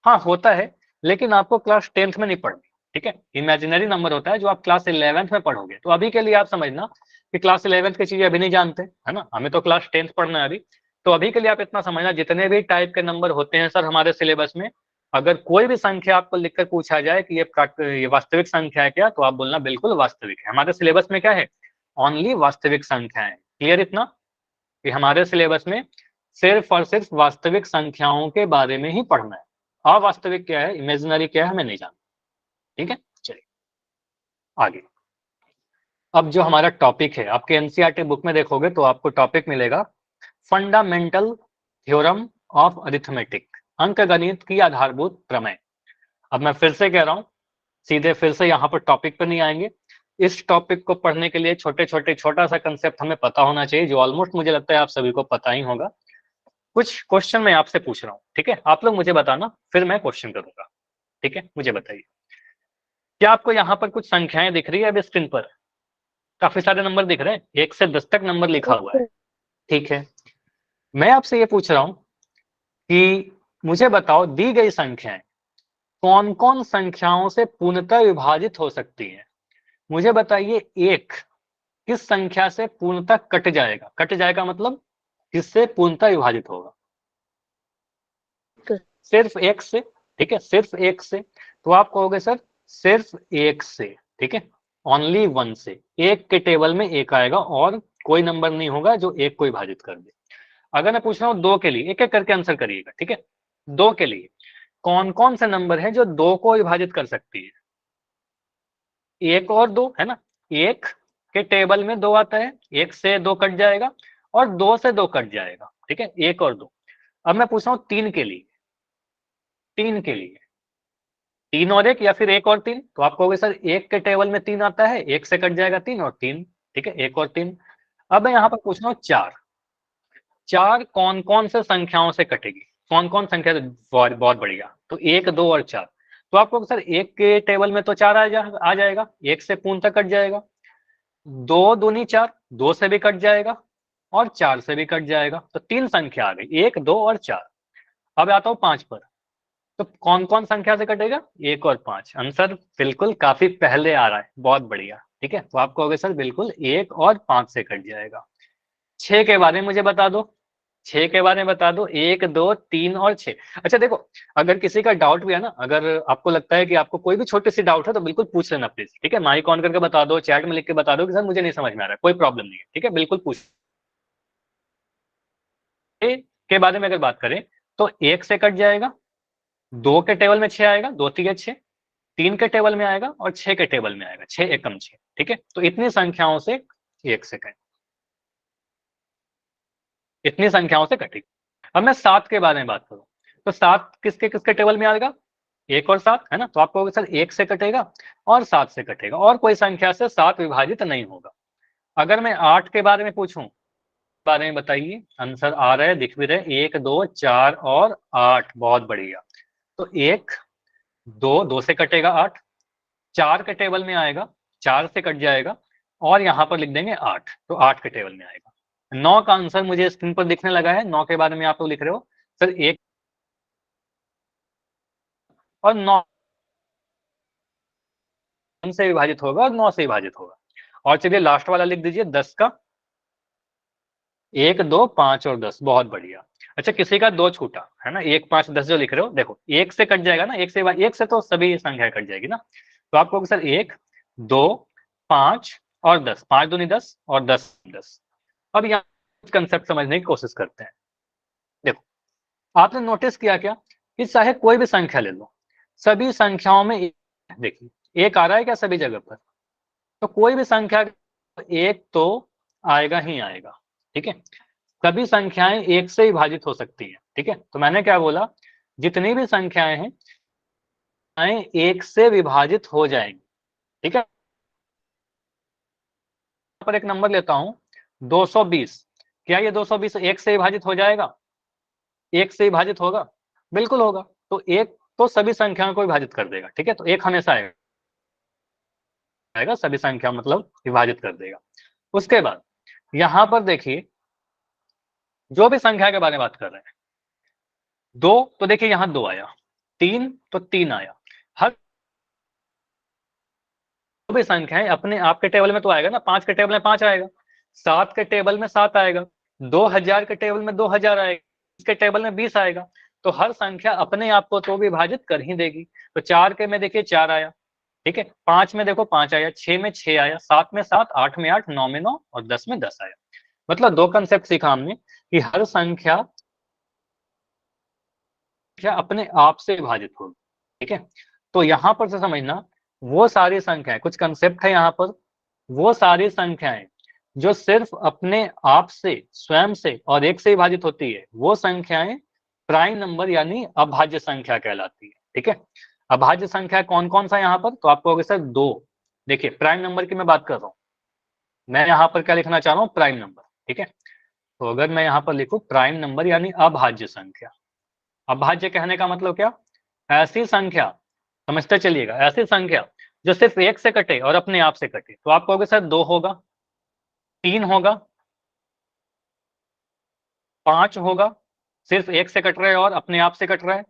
हाँ होता है, लेकिन आपको क्लास 10th में नहीं पढ़नी। ठीक है, इमेजिनरी नंबर होता है जो आप क्लास 11th में पढ़ोगे। तो अभी के लिए आप समझना कि क्लास 11th की चीजें अभी नहीं जानते, है ना, हमें तो क्लास 10th पढ़ना है अभी। तो अभी के लिए आप इतना समझना, जितने भी टाइप के नंबर होते हैं सर हमारे सिलेबस में, अगर कोई भी संख्या आपको लिखकर पूछा जाए कि ये वास्तविक संख्या है क्या, तो आप बोलना बिल्कुल वास्तविक है। हमारे सिलेबस में क्या है? ओनली वास्तविक संख्याएं। क्लियर इतना कि हमारे सिलेबस में सिर्फ और सिर्फ वास्तविक संख्याओं के बारे में ही पढ़ना है। अवास्तविक क्या है, इमेजिनरी क्या है, हमें नहीं जानना। ठीक है, चलिए आगे। अब जो हमारा टॉपिक है, आपके एनसीईआरटी बुक में देखोगे तो आपको टॉपिक मिलेगा फंडामेंटल थ्योरम ऑफ अरिथमेटिक, अंकगणित की आधारभूत प्रमेय। अब मैं फिर से कह रहा हूं, सीधे फिर से यहाँ पर टॉपिक पर नहीं आएंगे। इस टॉपिक को पढ़ने के लिए छोटा सा कंसेप्ट हमें पता होना चाहिए, जो ऑलमोस्ट मुझे लगता है आप सभी को पता ही होगा। कुछ क्वेश्चन मैं आपसे पूछ रहा हूँ, ठीक है, आप लोग मुझे बताना, फिर मैं क्वेश्चन करूंगा। ठीक है, मुझे बताइए, क्या आपको यहाँ पर कुछ संख्याएं दिख रही है अभी स्क्रीन पर? काफी सारे नंबर दिख रहे हैं, 1 से 10 तक नंबर लिखा हुआ है। ठीक है, मैं आपसे ये पूछ रहा हूं कि मुझे बताओ दी गई संख्याएं कौन कौन संख्याओं से पूर्णतः विभाजित हो सकती हैं। मुझे बताइए एक किस संख्या से पूर्णतः कट जाएगा? कट जाएगा मतलब किससे पूर्णतः विभाजित होगा? सिर्फ एक से। ठीक है, सिर्फ एक से। तो आप कहोगे सर सिर्फ एक से। ठीक है, ओनली वन से। एक के टेबल में एक आएगा और कोई नंबर नहीं होगा जो एक को विभाजित कर दे। अगर मैं पूछ रहा हूं दो के लिए, एक एक करके आंसर करिएगा। ठीक है, दो के लिए कौन कौन से नंबर है जो दो को विभाजित कर सकती है? एक और दो, है ना, एक के टेबल में दो आता है, एक से दो कट जाएगा और दो से दो कट जाएगा। ठीक है, एक और दो। अब मैं पूछ रहा हूं तीन के लिए, तीन के लिए तीन और एक या फिर एक और तीन। तो आप कहोगे सर एक के टेबल में तीन आता है, एक से कट जाएगा तीन और तीन। ठीक है, एक और तीन। अब मैं यहाँ पर पूछ रहा हूँ चार। चार कौन कौन से संख्याओं से कटेगी? कौन कौन संख्या? बहुत बढ़िया। तो एक, दो और चार। तो आप कहोगे सर एक के टेबल में तो चार आ जाएगा, एक से पूर्ण तक कट जाएगा। दो दूनी चार, दो से भी कट जाएगा और चार से भी कट जाएगा। तो तीन संख्या आ गई, एक, दो और चार। अब आता हूँ पांच पर। तो कौन कौन संख्या से कटेगा? एक और पांच। आंसर बिल्कुल काफी पहले आ रहा है, बहुत बढ़िया। ठीक है, तो आप कहोगे सर बिल्कुल एक और पांच से कट जाएगा। छह के बारे में मुझे बता दो, छह के बारे में बता दो। एक, दो, तीन और छह। अच्छा देखो, अगर किसी का डाउट भी है ना, अगर आपको लगता है कि आपको कोई भी छोटी सी डाउट है तो बिल्कुल पूछ लेना प्लीज। ठीक है, माइक ऑन करके बता दो, चैट में लिख के बता दो कि सर मुझे नहीं समझ में आ रहा है, कोई प्रॉब्लम नहीं है। ठीक है, बिल्कुल पूछ। के बारे में अगर बात करें तो एक से कट जाएगा, दो के टेबल में छह आएगा, दो तीन छह, तीन के टेबल में आएगा और छह के टेबल में आएगा, छह एकम छह। ठीक है, तो इतनी संख्याओं से एक से कट, इतनी संख्याओं से कटेगी। अब मैं सात के बारे में बात करूं तो सात किसके किसके टेबल में आएगा? एक और सात, है ना। तो आप कहोगे सर एक से कटेगा और सात से कटेगा और कोई संख्या से सात विभाजित नहीं होगा। अगर मैं आठ के बारे में पूछूं, बारे में बताइए। आंसर आ रहा है, दिख भी रहे, एक, दो, चार और आठ। बहुत बढ़िया। तो एक, दो, दो से कटेगा आठ, चार के टेबल में आएगा, चार से कट जाएगा और यहाँ पर लिख देंगे आठ, तो आठ के टेबल में आएगा। नौ का आंसर मुझे स्क्रीन पर दिखने लगा है, नौ के बारे में आप लोग लिख रहे हो सर एक और नौ से विभाजित होगा और नौ से विभाजित होगा। और चलिए लास्ट वाला लिख दीजिए, दस का एक, दो, पांच और दस। बहुत बढ़िया। अच्छा किसी का दो छूटा है ना, एक, पांच, दस जो लिख रहे हो, देखो एक से कट जाएगा ना, एक से तो सभी संख्या कट जाएगी ना। तो आप कहोगे सर एक, दो, पांच और 10, 5 दूनी 10 और 10 10। अब यहाँ कुछ कंसेप्ट समझने की कोशिश करते हैं। देखो, आपने नोटिस किया क्या कि चाहे कोई भी संख्या ले लो, सभी संख्याओं में देखिए एक आ रहा है क्या सभी जगह पर, तो कोई भी संख्या एक तो आएगा ही आएगा, ठीक है। सभी संख्याएं एक से विभाजित हो सकती हैं, ठीक है। तो मैंने क्या बोला, जितनी भी संख्याएं हैं एक से विभाजित हो जाएंगी, ठीक है। पर एक नंबर लेता हूं 220, क्या ये 220 एक से विभाजित हो जाएगा? एक से विभाजित होगा? बिल्कुल होगा। तो एक तो सभी संख्याओं को विभाजित कर देगा, ठीक है। तो एक हमेशा आएगा, सभी संख्या मतलब विभाजित कर देगा। उसके बाद यहां पर देखिए, जो भी संख्या के बारे में बात कर रहे हैं, 2 तो देखिए यहां 2 आया, 3 तो 3 आया। हर जो भी संख्या है अपने आप के टेबल में तो आएगा ना, 5 के टेबल में 5 आएगा, 7 के टेबल में 7 आएगा, 2000 के टेबल में 2000 आएगा, इसके टेबल में 20 आएगा। तो हर संख्या अपने आप को तो विभाजित कर ही देगी। तो 4 के में देखिए 4 आया, ठीक है। 5 में देखो 5 आया, 6 में 6 आया, 7 में 7, 8 में 8, 9 में 9 और 10 में 10 आया। मतलब 2 कंसेप्ट सीखा हमने कि हर संख्या अपने आप से विभाजित होगी, ठीक है। तो यहां पर से समझना, वो सारी संख्याएं, कुछ कंसेप्ट है यहाँ पर, वो सारी संख्याएं जो सिर्फ अपने आप से, स्वयं से और एक से विभाजित होती है, वो संख्याएं प्राइम नंबर यानी अभाज्य संख्या कहलाती है, ठीक है। अभाज्य संख्या कौन कौन सा यहाँ पर, तो आपको होगा सर 2। देखिए प्राइम नंबर की मैं बात कर रहा हूं, मैं यहाँ पर क्या लिखना चाह रहा हूँ, प्राइम नंबर, ठीक है। तो अगर मैं यहाँ पर लिखूं प्राइम नंबर यानी अभाज्य संख्या, अभाज्य कहने का मतलब क्या, ऐसी संख्या, समझते चलिएगा, ऐसी संख्या जो सिर्फ एक से कटे और अपने आप से कटे। तो आप कहोगे सर 2 होगा, 3 होगा, 5 होगा, सिर्फ एक से कट रहा है और अपने आप से कट रहा है,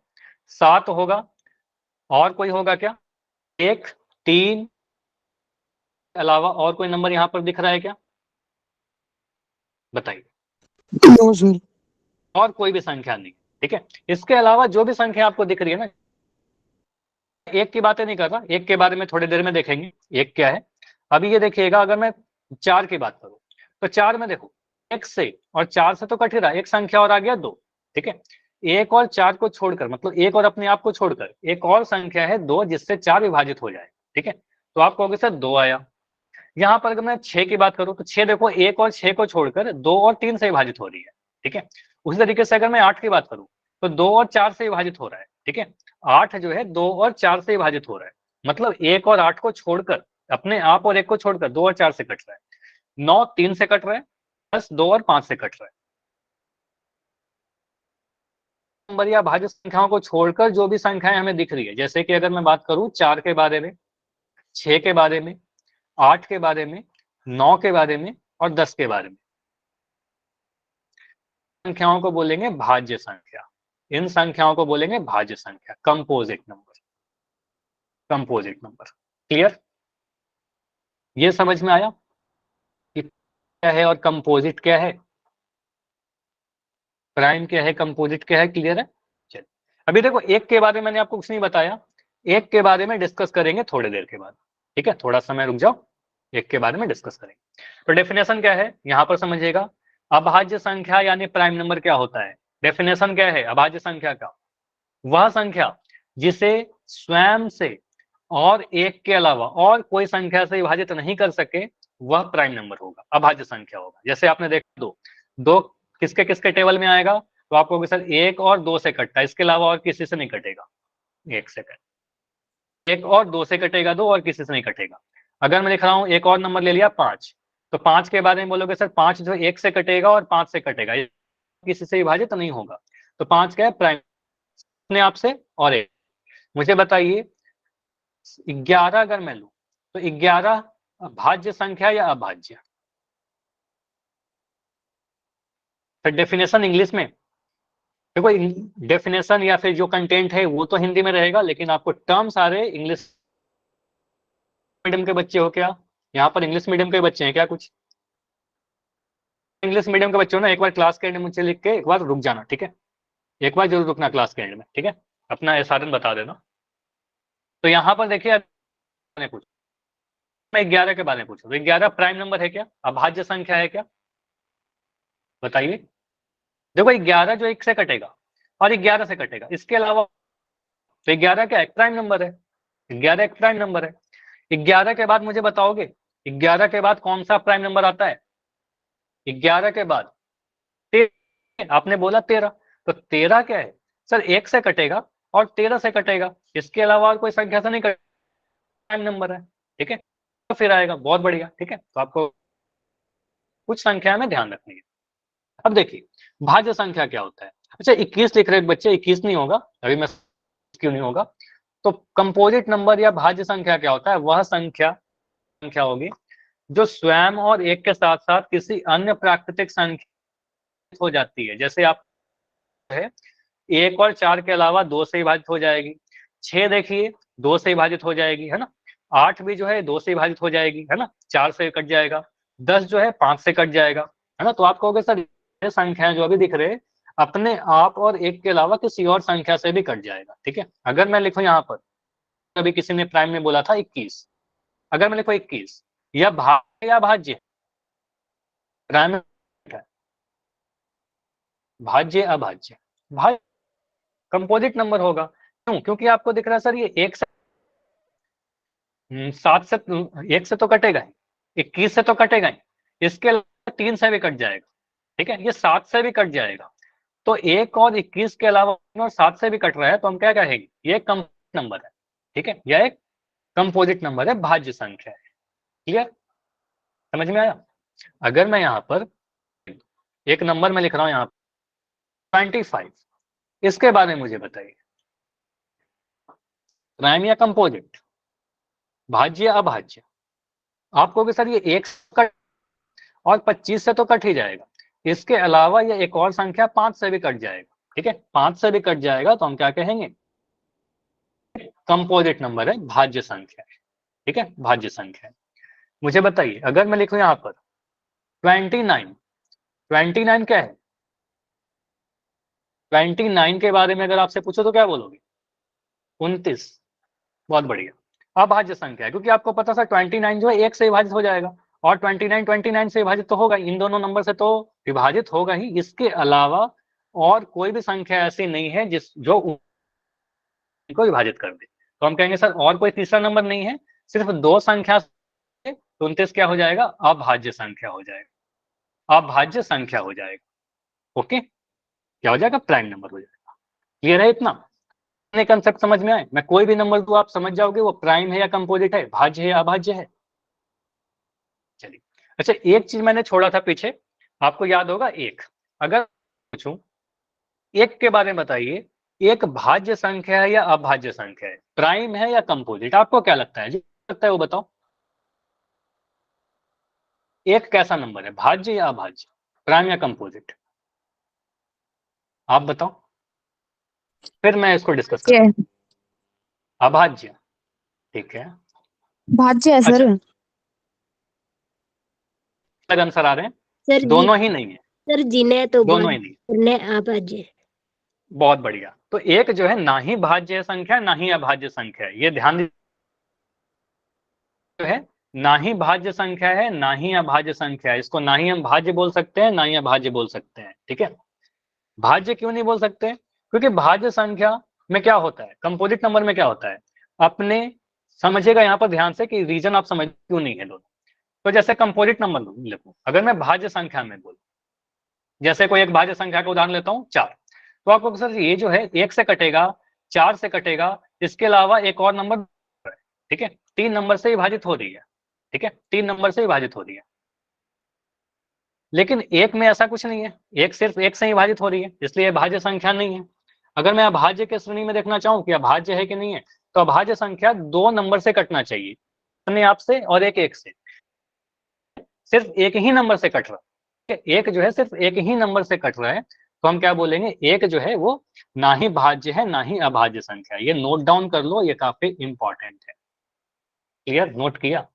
7 होगा, और कोई होगा क्या, 1, 3 अलावा और कोई नंबर यहाँ पर दिख रहा है क्या, बताइए। No sir. और कोई भी संख्या नहीं, ठीक है। इसके अलावा जो भी संख्या आपको दिख रही है ना, एक की बातें नहीं कर रहा, एक के बारे में थोड़ी देर में देखेंगे एक क्या है। अभी ये देखिएगा, अगर मैं 4 की बात करूं तो 4 में देखो, 1 से और 4 से तो कट ही रहा, एक संख्या और आ गया 2, ठीक है। 1 और 4 को छोड़कर, मतलब 1 और अपने आप को छोड़कर एक और संख्या है 2 जिससे 4 विभाजित हो जाए, ठीक है। तो आप कहोगे सर 2 आया। यहाँ पर अगर मैं 6 की बात करूं तो 6 देखो, 1 और 6 को छोड़कर 2 और 3 से विभाजित हो रही है, ठीक है। उसी तरीके से अगर मैं 8 की बात करूं तो 2 और 4 से विभाजित हो रहा है, ठीक है। 8 जो है 2 और 4 से विभाजित हो रहा है, मतलब 1 और 8 को छोड़कर, अपने आप और 1 को छोड़कर 2 और 4 से कट रहा है। 9 3 से कट रहा है, 10 2 और 5 से कट रहा है। नंबर या भाज्य संख्याओं को छोड़कर जो भी संख्याएं हमें दिख रही है, जैसे कि अगर मैं बात करूं 4 के बारे में, 6 के बारे में, 8 के बारे में, 9 के बारे में और 10 के बारे में, संख्याओं को बोलेंगे भाज्य संख्या। इन संख्याओं को बोलेंगे भाज्य संख्या, composite number, composite number. Clear? ये समझ में आया कि क्या है और कंपोजिट क्या है, प्राइम क्या है, कंपोजिट क्या है। क्लियर है? चलिए अभी देखो, एक के बारे में मैंने आपको कुछ नहीं बताया, एक के बारे में डिस्कस करेंगे थोड़ी देर के बाद, ठीक है। थोड़ा समय रुक जाओ, एक के बारे में डिस्कस करेंगे। तो डेफिनेशन क्या है यहां पर समझिएगा, अभाज्य संख्या यानी प्राइम नंबर क्या होता है। डेफिनेशन क्या है अभाज्य संख्या का, वह संख्या जिसे स्वयं से और एक के अलावा और कोई संख्या से विभाजित नहीं कर सके, वह प्राइम नंबर होगा, अभाज्य संख्या होगा। जैसे आपने देखा दो, दो किसके किसके टेबल में आएगा, तो आपको सर 1 और 2 से कटता है, इसके अलावा और किसी से नहीं कटेगा। 1 से कट, 1 और 2 से कटेगा 2 और किसी से नहीं कटेगा। अगर मैं लिख रहा हूं एक और नंबर ले लिया 5, तो 5 के बारे में बोलोगे सर 5 जो 1 से कटेगा और 5 से कटेगा, किसी से विभाजित नहीं होगा। तो 5 क्या है, प्राइम अपने आप से और एक। मुझे बताइए 11 अगर मैं लूं तो 11 भाज्य संख्या या अभाज्य? फिर डेफिनेशन इंग्लिश में देखो, डेफिनेशन या फिर जो कंटेंट है वो तो हिंदी में रहेगा, लेकिन आपको टर्म सारे इंग्लिश मीडियम के बच्चे हो क्या, यहाँ पर इंग्लिश मीडियम के बच्चे हैं क्या कुछ? इंग्लिश मीडियम के बच्चे हो ना, एक बार क्लास के एंड में मुझे लिख के एक बार रुक जाना, ठीक है। एक बार जरूर रुकना क्लास के एंड में, ठीक है, अपना एसआरएन बता देना। तो यहाँ पर देखिए कुछ मैं 11 के बारे में पूछूं तो 11 प्राइम नंबर है क्या, अभाज्य संख्या है क्या, बताइए। देखो 11 जो 1 से कटेगा और 11 से कटेगा, इसके अलावा तो 11 क्या एक प्राइम नंबर है, 11 एक प्राइम नंबर है। 11 के बाद मुझे बताओगे 11 के बाद कौन सा प्राइम नंबर आता है, 11 के बाद 13, आपने बोला 13, तो 13 क्या है सर 1 से कटेगा और 13 से कटेगा, इसके अलावा और कोई संख्या से नहीं कटेगा, प्राइम नंबर है, ठीक है। तो फिर आएगा, बहुत बढ़िया, ठीक है। तो आपको कुछ संख्या में ध्यान रखनी है। अब देखिए भाज्य संख्या क्या होता है। अच्छा 21 लिख रहे हैं बच्चे, 21 नहीं होगा अभी, मैं क्यों नहीं होगा। तो कंपोजिट नंबर या भाज्य संख्या क्या होता है, वह संख्या होगी जो स्वयं और एक के साथ साथ किसी अन्य प्राकृतिक संख्या हो जाती है। जैसे आप है 1 और 4 के अलावा 2 से विभाजित हो जाएगी, 6 देखिए 2 से विभाजित हो जाएगी, है ना। 8 भी जो है 2 से विभाजित हो जाएगी, है ना, 4 से कट जाएगा। 10 जो है 5 से कट जाएगा, है ना। तो आप कहोगे सर ये संख्याएं जो अभी दिख रहे हैं अपने आप और एक के अलावा किसी और संख्या से भी कट जाएगा, ठीक है। अगर मैं लिखूं यहाँ पर, अभी किसी ने प्राइम में बोला था 21, अगर मैं लिखूं 21, यह भाज्य या भाज्य, प्राइम में भाज्य अभाज्य, भाज्य कंपोजिट नंबर होगा। क्यों, क्योंकि आपको दिख रहा है सर ये 1 से 7 से 1 से तो कटेगा ही, 21 से तो कटेगा ही, इसके अलावा 3 से भी कट जाएगा, ठीक है। ये 7 से भी कट जाएगा, तो 1 और 21 के अलावा और 7 से भी कट रहा है, तो हम क्या कहेंगे ये कंपोजिट नंबर है, ठीक है। यह एक कंपोजिट नंबर है, भाज्य संख्या है। क्लियर, समझ में आया। अगर मैं यहाँ पर एक नंबर में लिख रहा हूँ यहाँ 25, इसके बारे में मुझे बताइए, प्राइम या कंपोजिट, भाज्य या अभाज्य। आप कहोगे सर ये 1 कट और 25 से तो कट ही जाएगा, इसके अलावा ये एक और संख्या 5 से भी कट जाएगा, ठीक है। 5 से भी कट जाएगा तो हम क्या कहेंगे, कंपोजिट नंबर है, भाज्य संख्या है, ठीक है, भाज्य संख्या है। मुझे बताइए अगर मैं लिखूं यहाँ पर 29, 29 क्या है, 29 के बारे में अगर आपसे पूछो तो क्या बोलोगे, 29, बहुत बढ़िया, अभाज्य संख्या है, क्योंकि आपको पता था 29 जो है 1 से विभाजित हो जाएगा, और 29 से विभाजित तो होगा, इन दोनों नंबर से तो विभाजित होगा ही, इसके अलावा और कोई भी संख्या ऐसी नहीं है जिस जो को विभाजित कर दे। तो हम कहेंगे सर और कोई तीसरा नंबर नहीं है, सिर्फ 2 संख्या से 29 क्या हो जाएगा, अभाज्य संख्या हो जाएगा, अभाज्य संख्या हो जाएगा। ओके, क्या हो जाएगा, प्राइम नंबर हो जाएगा। क्लियर है इतना, कंसेप्ट समझ में आए। मैं कोई भी नंबर दूं आप समझ जाओगे वो प्राइम है या कंपोजिट है, भाज्य है या अभाज्य है। चलिए, अच्छा एक चीज मैंने छोड़ा था पीछे, आपको याद होगा, एक अगर पूछूं एक के बारे में बताइए, एक भाज्य संख्या है या अभाज्य संख्या है, प्राइम है या कंपोजिट, आपको क्या लगता है, जो लगता है वो बताओ। एक कैसा नंबर है, भाज्य या अभाज्य, प्राइम या कंपोजिट, आप बताओ, फिर मैं इसको डिस्कस करूं। अभाज्य, ठीक है, भाज्य है सर। अच्छा अलग आंसर आ रहे हैं, सर दोनों ही नहीं है, सर जिन्हें तो दोनों ही नहीं, अभाज्य। बहुत बढ़िया। तो एक जो है ना ही भाज्य संख्या ना ही अभाज्य संख्या है, ये ध्यान जो है ना ही भाज्य संख्या है ना ही अभाज्य संख्या है, इसको ना ही हम भाज्य बोल सकते हैं ना ही अभाज्य बोल सकते हैं, ठीक है। भाज्य क्यों नहीं बोल सकते, क्योंकि भाज्य संख्या में क्या होता है, कंपोजिट नंबर में क्या होता है, अपने समझिएगा यहाँ पर ध्यान से कि रीजन आप समझ क्यों नहीं है दोनों। तो जैसे कंपोजिट नंबर लिखूं, अगर मैं भाज्य संख्या में बोलूं, जैसे कोई एक भाज्य संख्या का उदाहरण लेता हूं 4, तो आपको सर ये जो है 1 से कटेगा, 4 से कटेगा, इसके अलावा एक और नंबर, ठीक है, 3 नंबर से विभाजित हो रही है, ठीक है, 3 नंबर से विभाजित हो रही है। लेकिन एक में ऐसा कुछ नहीं है, एक सिर्फ 1 से विभाजित हो रही है, इसलिए भाज्य संख्या नहीं है। अगर मैं अभाज्य के श्रेणी में देखना चाहूं कि अभाज्य है कि नहीं है, तो अभाज्य संख्या 2 नंबर से कटना चाहिए, अपने आप से और एक से, सिर्फ एक ही नंबर से कट रहा है, एक जो है सिर्फ एक ही नंबर से कट रहा है, तो हम क्या बोलेंगे, एक जो है वो ना ही भाज्य है ना ही अभाज्य संख्या है। ये नोट डाउन कर लो, ये काफी इंपॉर्टेंट है। क्लियर, नोट किया।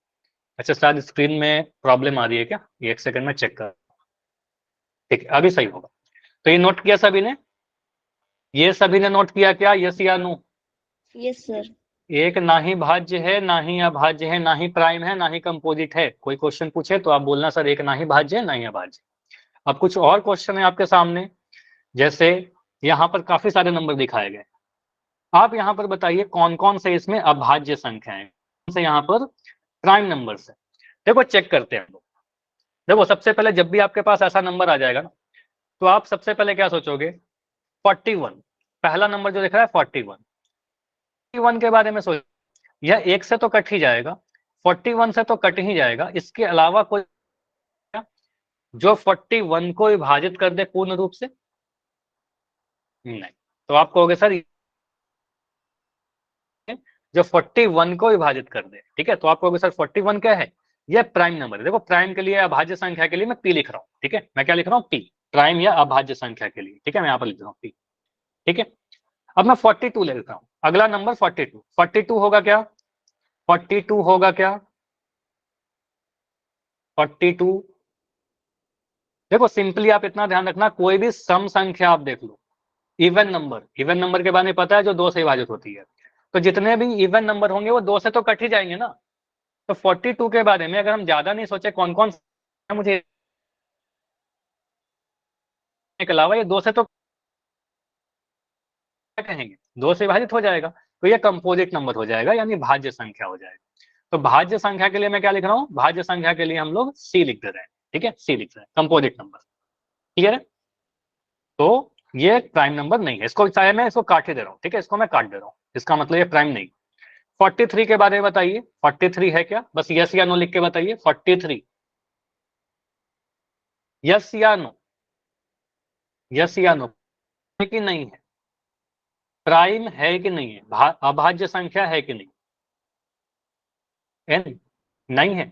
अच्छा शायद स्क्रीन में प्रॉब्लम आ रही है क्या, एक सेकंड में चेक कर, ठीक है अभी सही होगा। तो ये नोट किया सभी ने, ये सभी ने नोट किया क्या, यस या नो, यस सर। एक ना ही भाज्य है, ना ही अभाज्य है, ना ही प्राइम है, ना ही कंपोजिट है। कोई क्वेश्चन पूछे तो आप बोलना सर एक ना ही भाज्य है, ना ही अभाज्य। अब कुछ और क्वेश्चन है आपके सामने, जैसे यहाँ पर काफी सारे नंबर दिखाए गए, आप यहाँ पर बताइए कौन कौन से इसमें अभाज्य संख्याएं, कौन से यहाँ पर प्राइम नंबर है। देखो चेक करते हैं हम लोग। देखो सबसे पहले जब भी आपके पास ऐसा नंबर आ जाएगा ना, तो आप सबसे पहले क्या सोचोगे, 41। पहला नंबर जो दिख रहा है 41, 41 के बारे में सोच, यह एक से तो कट ही जाएगा, 41 से तो कट ही जाएगा, इसके अलावा कोई जो 41 को विभाजित कर दे पूर्ण रूप से, नहीं। तो आप कहोगे सर जो 41 को विभाजित कर दे, ठीक है। तो आप कहोगे सर 41 क्या है, यह प्राइम नंबर है। देखो प्राइम के लिए, अभाज्य संख्या के लिए मैं पी लिख रहा हूँ, ठीक है। मैं क्या लिख रहा हूँ, पी, प्राइम या अभाज्य संख्या के लिए, ठीक है। मैं यहाँ पर लिख रहा हूँ पी, ठीक है। अब मैं 42 ले लेता हूँ, अगला नंबर 42। 42 होगा क्या, 42 होगा क्या, 42। देखो सिंपली आप इतना ध्यान रखना, कोई भी सम संख्या आप देख लो, इवन नंबर, इवन नंबर के बारे में पता है, जो 2 से विभाजित होती है, तो जितने भी इवन नंबर होंगे वो 2 से तो कट ही जाएंगे ना। तो 42 के बारे में अगर हम ज्यादा नहीं सोचे कौन कौन मुझे के अलावा, ये 2 से तो क्या कहेंगे, 2 से विभाजित हो जाएगा, तो ये कंपोजिट नंबर हो जाएगा, यानी भाज्य संख्या हो जाएगा। तो भाज्य संख्या के लिए मैं क्या लिख रहा हूँ, भाज्य संख्या के लिए हम लोग सी लिख दे रहे हैं, ठीक है, सी लिख रहे हैं, कंपोजिट नंबर, क्लियर है। तो ये प्राइम नंबर नहीं है, इसको चाहे मैं इसको काट ही दे रहा हूँ, ठीक है, इसको मैं काट दे रहा हूँ, इसका मतलब ये प्राइम नहीं। 43 के बारे में बताइए, 43 है क्या, बस यस या नो लिख के बताइए। 43 यस या नो, यस या नो, है कि नहीं है, प्राइम है कि नहीं है, अभाज्य संख्या है कि नहीं, है नहीं है।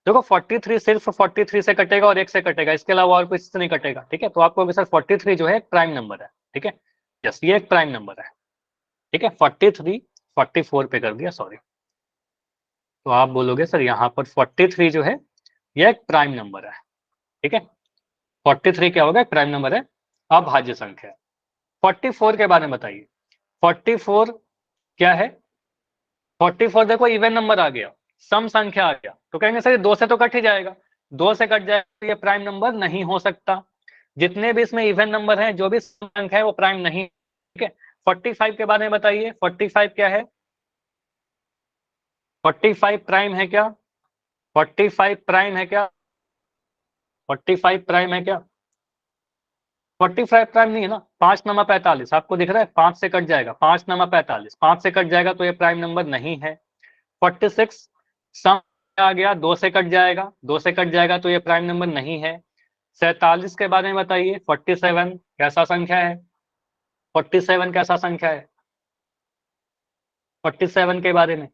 देखो 43 सिर्फ 43 से कटेगा और 1 से कटेगा, इसके अलावा और कुछ से नहीं कटेगा, ठीक है। तो आपको सर 43 जो है एक प्राइम नंबर है, ठीक है, यस ये एक प्राइम नंबर है, ठीक है। 43 44 पे कर दिया, सॉरी। तो आप बोलोगे सर यहाँ पर 43 जो है ये एक प्राइम नंबर है, ठीक है। 43 क्या होगा, एक प्राइम नंबर है, अभाज्य संख्या। 44 के बारे में बताइए, 44 क्या है, 44 देखो इवन नंबर आ गया, सम संख्या आ गया, तो कहेंगे सर ये 2 से तो कट ही जाएगा, 2 से कट जाएगा तो ये प्राइम नंबर नहीं हो सकता। जितने भी इसमें इवन नंबर हैं, जो भी सम संख्या है वो प्राइम नहीं, ठीक है। 45 के बारे में बताइए, 45 क्या है, 45 प्राइम है क्या, 45 प्राइम है क्या, 45 प्राइम है क्या, 45 प्राइम नहीं है ना। 5 नमा 45 आपको दिख रहा है, 5 से कट जाएगा, 5 नमा 45, 5 से कट जाएगा तो ये प्राइम नंबर नहीं है। 46 सम आ गया, 2 से कट जाएगा, 2 से कट जाएगा तो ये प्राइम नंबर नहीं है। 47 के बारे में बताइए, 47 कैसा संख्या है, 47 कैसा संख्या है, 47 के बारे में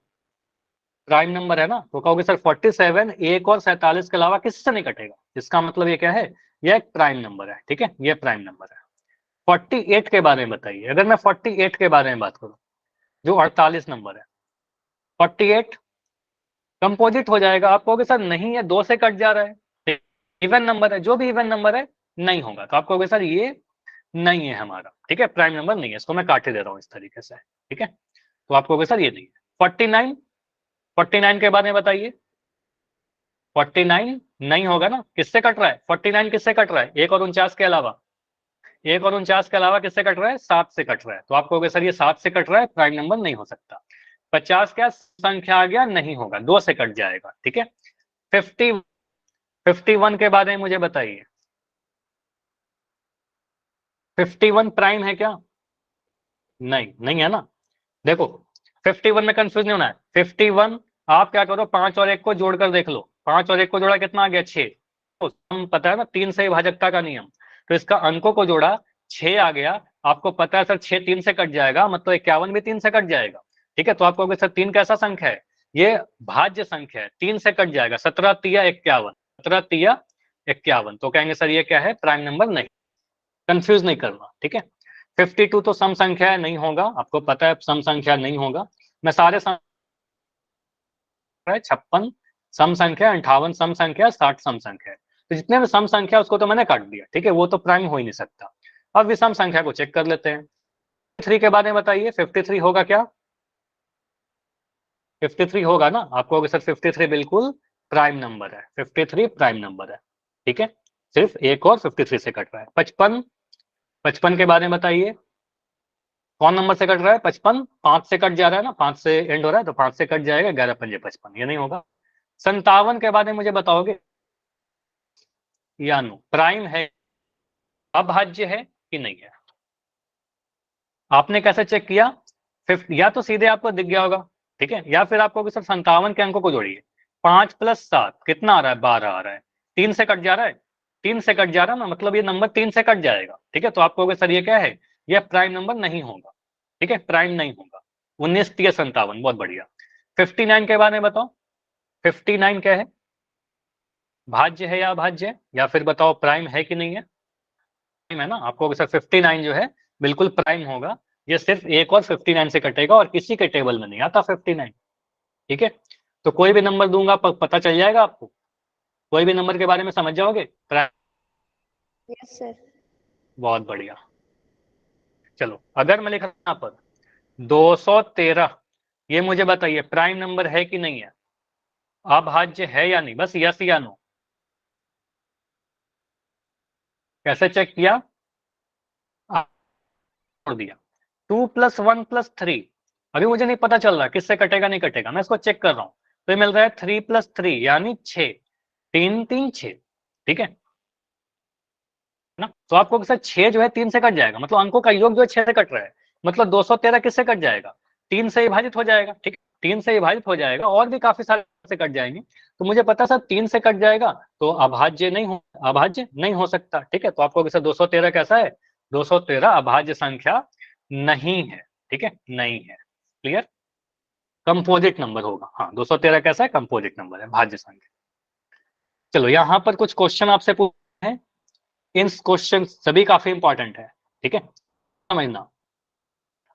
प्राइम नंबर है ना। तो कहोगे सर 47 1 और 47 के अलावा किससे नहीं कटेगा, इसका मतलब ये क्या है, ये एक प्राइम नंबर है, ठीक है, ये प्राइम नंबर है। 48 के बारे में बताइए, अगर मैं 48 के बारे में बात करूं, जो 48 नंबर है, 48 कंपोजिट हो जाएगा। आप कहोगे सर नहीं है, 2 से कट जा रहा है, इवन नंबर है, जो भी इवन नंबर है नहीं होगा। तो आप कहोगे सर ये नहीं है हमारा, ठीक है, प्राइम नंबर नहीं है, इसको मैं काट ही दे रहा हूँ इस तरीके से, ठीक है। तो आप कहोगे सर ये नहीं है। 49, 49 के बारे में बताइए, 49 नहीं होगा ना, किससे कट रहा है, 49 किससे कट रहा है, 1 और 49 के अलावा, 1 और 49 के अलावा किससे कट रहा है, 7 से कट रहा है। तो आप कहोगे सर ये 7 से कट रहा है, प्राइम नंबर नहीं हो सकता। 50 क्या संख्या आ गया, नहीं होगा, 2 से कट जाएगा, ठीक है। 51 के बारे में मुझे बताइए, 51 प्राइम है क्या, नहीं, नहीं है ना। देखो 51 में कंफ्यूज नहीं होना है, 51 आप क्या करो, 5 और 1 को जोड़कर देख लो, 5 और 1 को जोड़ा कितना आ गया, 6। तो हम पता है ना 3 से विभाजकता का नियम, तो इसका अंकों को जोड़ा 6 आ गया। आपको पता है सर 6 3 से कट जाएगा, मतलब 51 भी 3 से कट जाएगा, ठीक है। तो आप कहोगे सर 3 कैसा संख्या है, ये भाज्य संख्या है, 3 से कट जाएगा, 17 तिया 51, 17 तिया 51, तो कहेंगे सर ये क्या है, प्राइम नंबर नहीं, कंफ्यूज नहीं करना, ठीक है। 52 तो सम संख्या है, नहीं होगा, आपको पता है सम संख्या नहीं होगा। मैं सारे 56 सम संख्या, 58 सम संख्या, 60 सम संख्या है, तो जितने भी सम संख्या उसको तो मैंने काट दिया, ठीक है, वो तो प्राइम हो ही नहीं सकता। अब विषम संख्या को चेक कर लेते हैं। 53 के बारे में बताइए, 53 होगा क्या, 53 होगा ना, आपको कहोगे सर 53 बिल्कुल प्राइम नंबर है, 53 प्राइम नंबर है, ठीक है, सिर्फ एक और 53 से कट रहा है। 55, 55 के बारे में बताइए, कौन नंबर से कट रहा है? 55 5 से कट जा रहा है ना, 5 से एंड हो रहा है तो 5 से कट जाएगा, 11 पंजे 55, ये नहीं होगा। 57 के बारे में मुझे बताओगे, यानो प्राइम है, अभाज्य है कि नहीं है? आपने कैसे चेक किया? 50, या तो सीधे आपको दिख गया होगा, ठीक है, या फिर आपको सर 57 के अंकों को जोड़िए, 5 + 7 कितना आ रहा है? 12 आ रहा है, 3 से कट जा रहा है, 3 से कट जा रहा है ना, मतलब ये नंबर 3 से कट जाएगा, ठीक है, तो आप कहोगे सर ये क्या है? ये प्राइम नंबर नहीं होगा, ठीक है, प्राइम नहीं होगा। 19 × 57, बहुत बढ़िया। 59 के बारे में बताओ, 59 क्या है? भाज्य है या अभाज्य है? या फिर बताओ प्राइम है कि नहीं है? प्राइम है ना, आपको सर 59 जो है बिल्कुल प्राइम होगा, ये सिर्फ एक और 59 से कटेगा और किसी के टेबल में नहीं आता 59, ठीक है। तो कोई भी नंबर दूंगा पता चल जाएगा आपको, कोई भी नंबर के बारे में समझ जाओगे? Yes sir. बहुत बढ़िया। चलो अगर मैं लिख रहा हूं यहाँ पर 213, ये मुझे बताइए प्राइम नंबर है कि नहीं है, अभाज्य है या नहीं? बस यस या नो। कैसे चेक किया? छोड़ दिया। 2 + 1 + 3, अभी मुझे नहीं पता चल रहा किससे कटेगा नहीं कटेगा, मैं इसको चेक कर रहा हूं, तो ये मिल रहा है 3 + 3 यानी 6, 3 3 6, ठीक है ना। तो आपको सर 6 जो है 3 से कट जाएगा, मतलब अंकों का योग जो है 6 से कट रहा है, मतलब 213 किससे कट जाएगा? 3 से विभाजित हो जाएगा, ठीक है, 3 से विभाजित हो जाएगा, और भी काफी सारे से कट जाएंगे, तो मुझे पता सर 3 से कट जाएगा तो अभाज्य नहीं हो सकता, ठीक है, तो आपको सर 213 कैसा है? 213 अभाज्य संख्या नहीं है, ठीक है, नहीं है, क्लियर। कंपोजिट नंबर होगा, हाँ 213 कैसा है? कंपोजिट नंबर है, भाज्य संख्या। चलो यहाँ पर कुछ क्वेश्चन आपसे पूछे हैं, इन क्वेश्चन सभी काफी इंपॉर्टेंट है, ठीक है, समझना।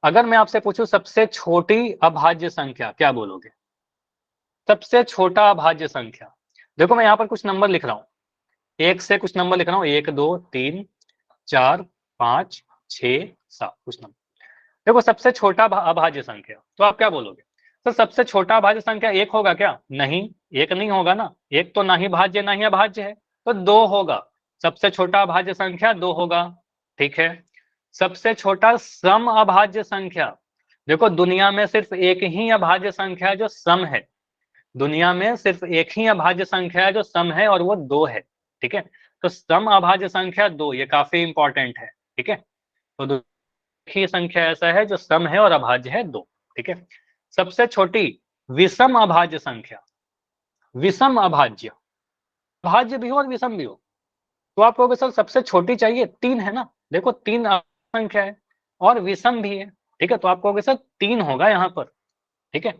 अगर मैं आपसे पूछूं सबसे छोटी अभाज्य संख्या, क्या बोलोगे? सबसे छोटा अभाज्य संख्या, देखो मैं यहाँ पर कुछ नंबर लिख रहा हूँ, एक से कुछ नंबर लिख रहा हूँ, 1 2 3 4 5 6 7, कुछ नंबर। देखो सबसे छोटा अभाज्य संख्या, तो आप क्या बोलोगे? तो सबसे छोटा अभाज्य संख्या 1 होगा क्या? नहीं, 1 नहीं होगा ना, 1 तो ना ही भाज्य ना ही अभाज्य है, तो 2 होगा। सबसे छोटा अभाज्य संख्या 2 होगा, ठीक है। सबसे छोटा सम अभाज्य संख्या, देखो दुनिया में सिर्फ एक ही अभाज्य संख्या है जो सम है, दुनिया में सिर्फ एक ही अभाज्य संख्या है जो सम है और वो 2 है, ठीक है, तो सम अभाज्य संख्या 2, ये काफी इंपॉर्टेंट है, ठीक है, तो ही संख्या ऐसा है जो सम है और अभाज्य है 2, ठीक है। सबसे छोटी विषम अभाज्य संख्या, विषम अभाज्य, भाज्य भी हो और विषम भी हो, तो आप कहोगे सर सबसे छोटी चाहिए, 3 है ना, देखो 3 संख्या है और विषम भी है, ठीक है, तो आप कहोगे सर 3 होगा यहाँ पर, ठीक है,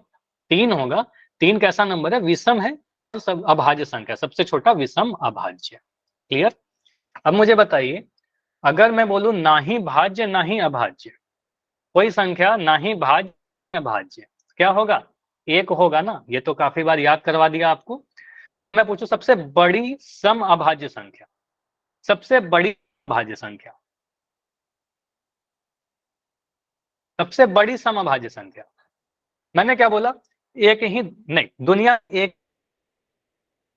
3 होगा, 3 कैसा नंबर है? विषम है, सब अभाज्य संख्या, सबसे छोटा विषम अभाज्य, क्लियर। अब मुझे बताइए, अगर मैं बोलूं ना ही भाज्य ना ही अभाज्य, कोई संख्या ना ही भाज्य भाज्य, क्या होगा? 1 होगा ना, ये तो काफी बार याद करवा दिया आपको। मैं पूछूं सबसे बड़ी सम अभाज्य संख्या, सबसे बड़ी भाज्य संख्या, सबसे बड़ी सम अभाज्य संख्या, मैंने क्या बोला? एक ही नहीं, दुनिया एक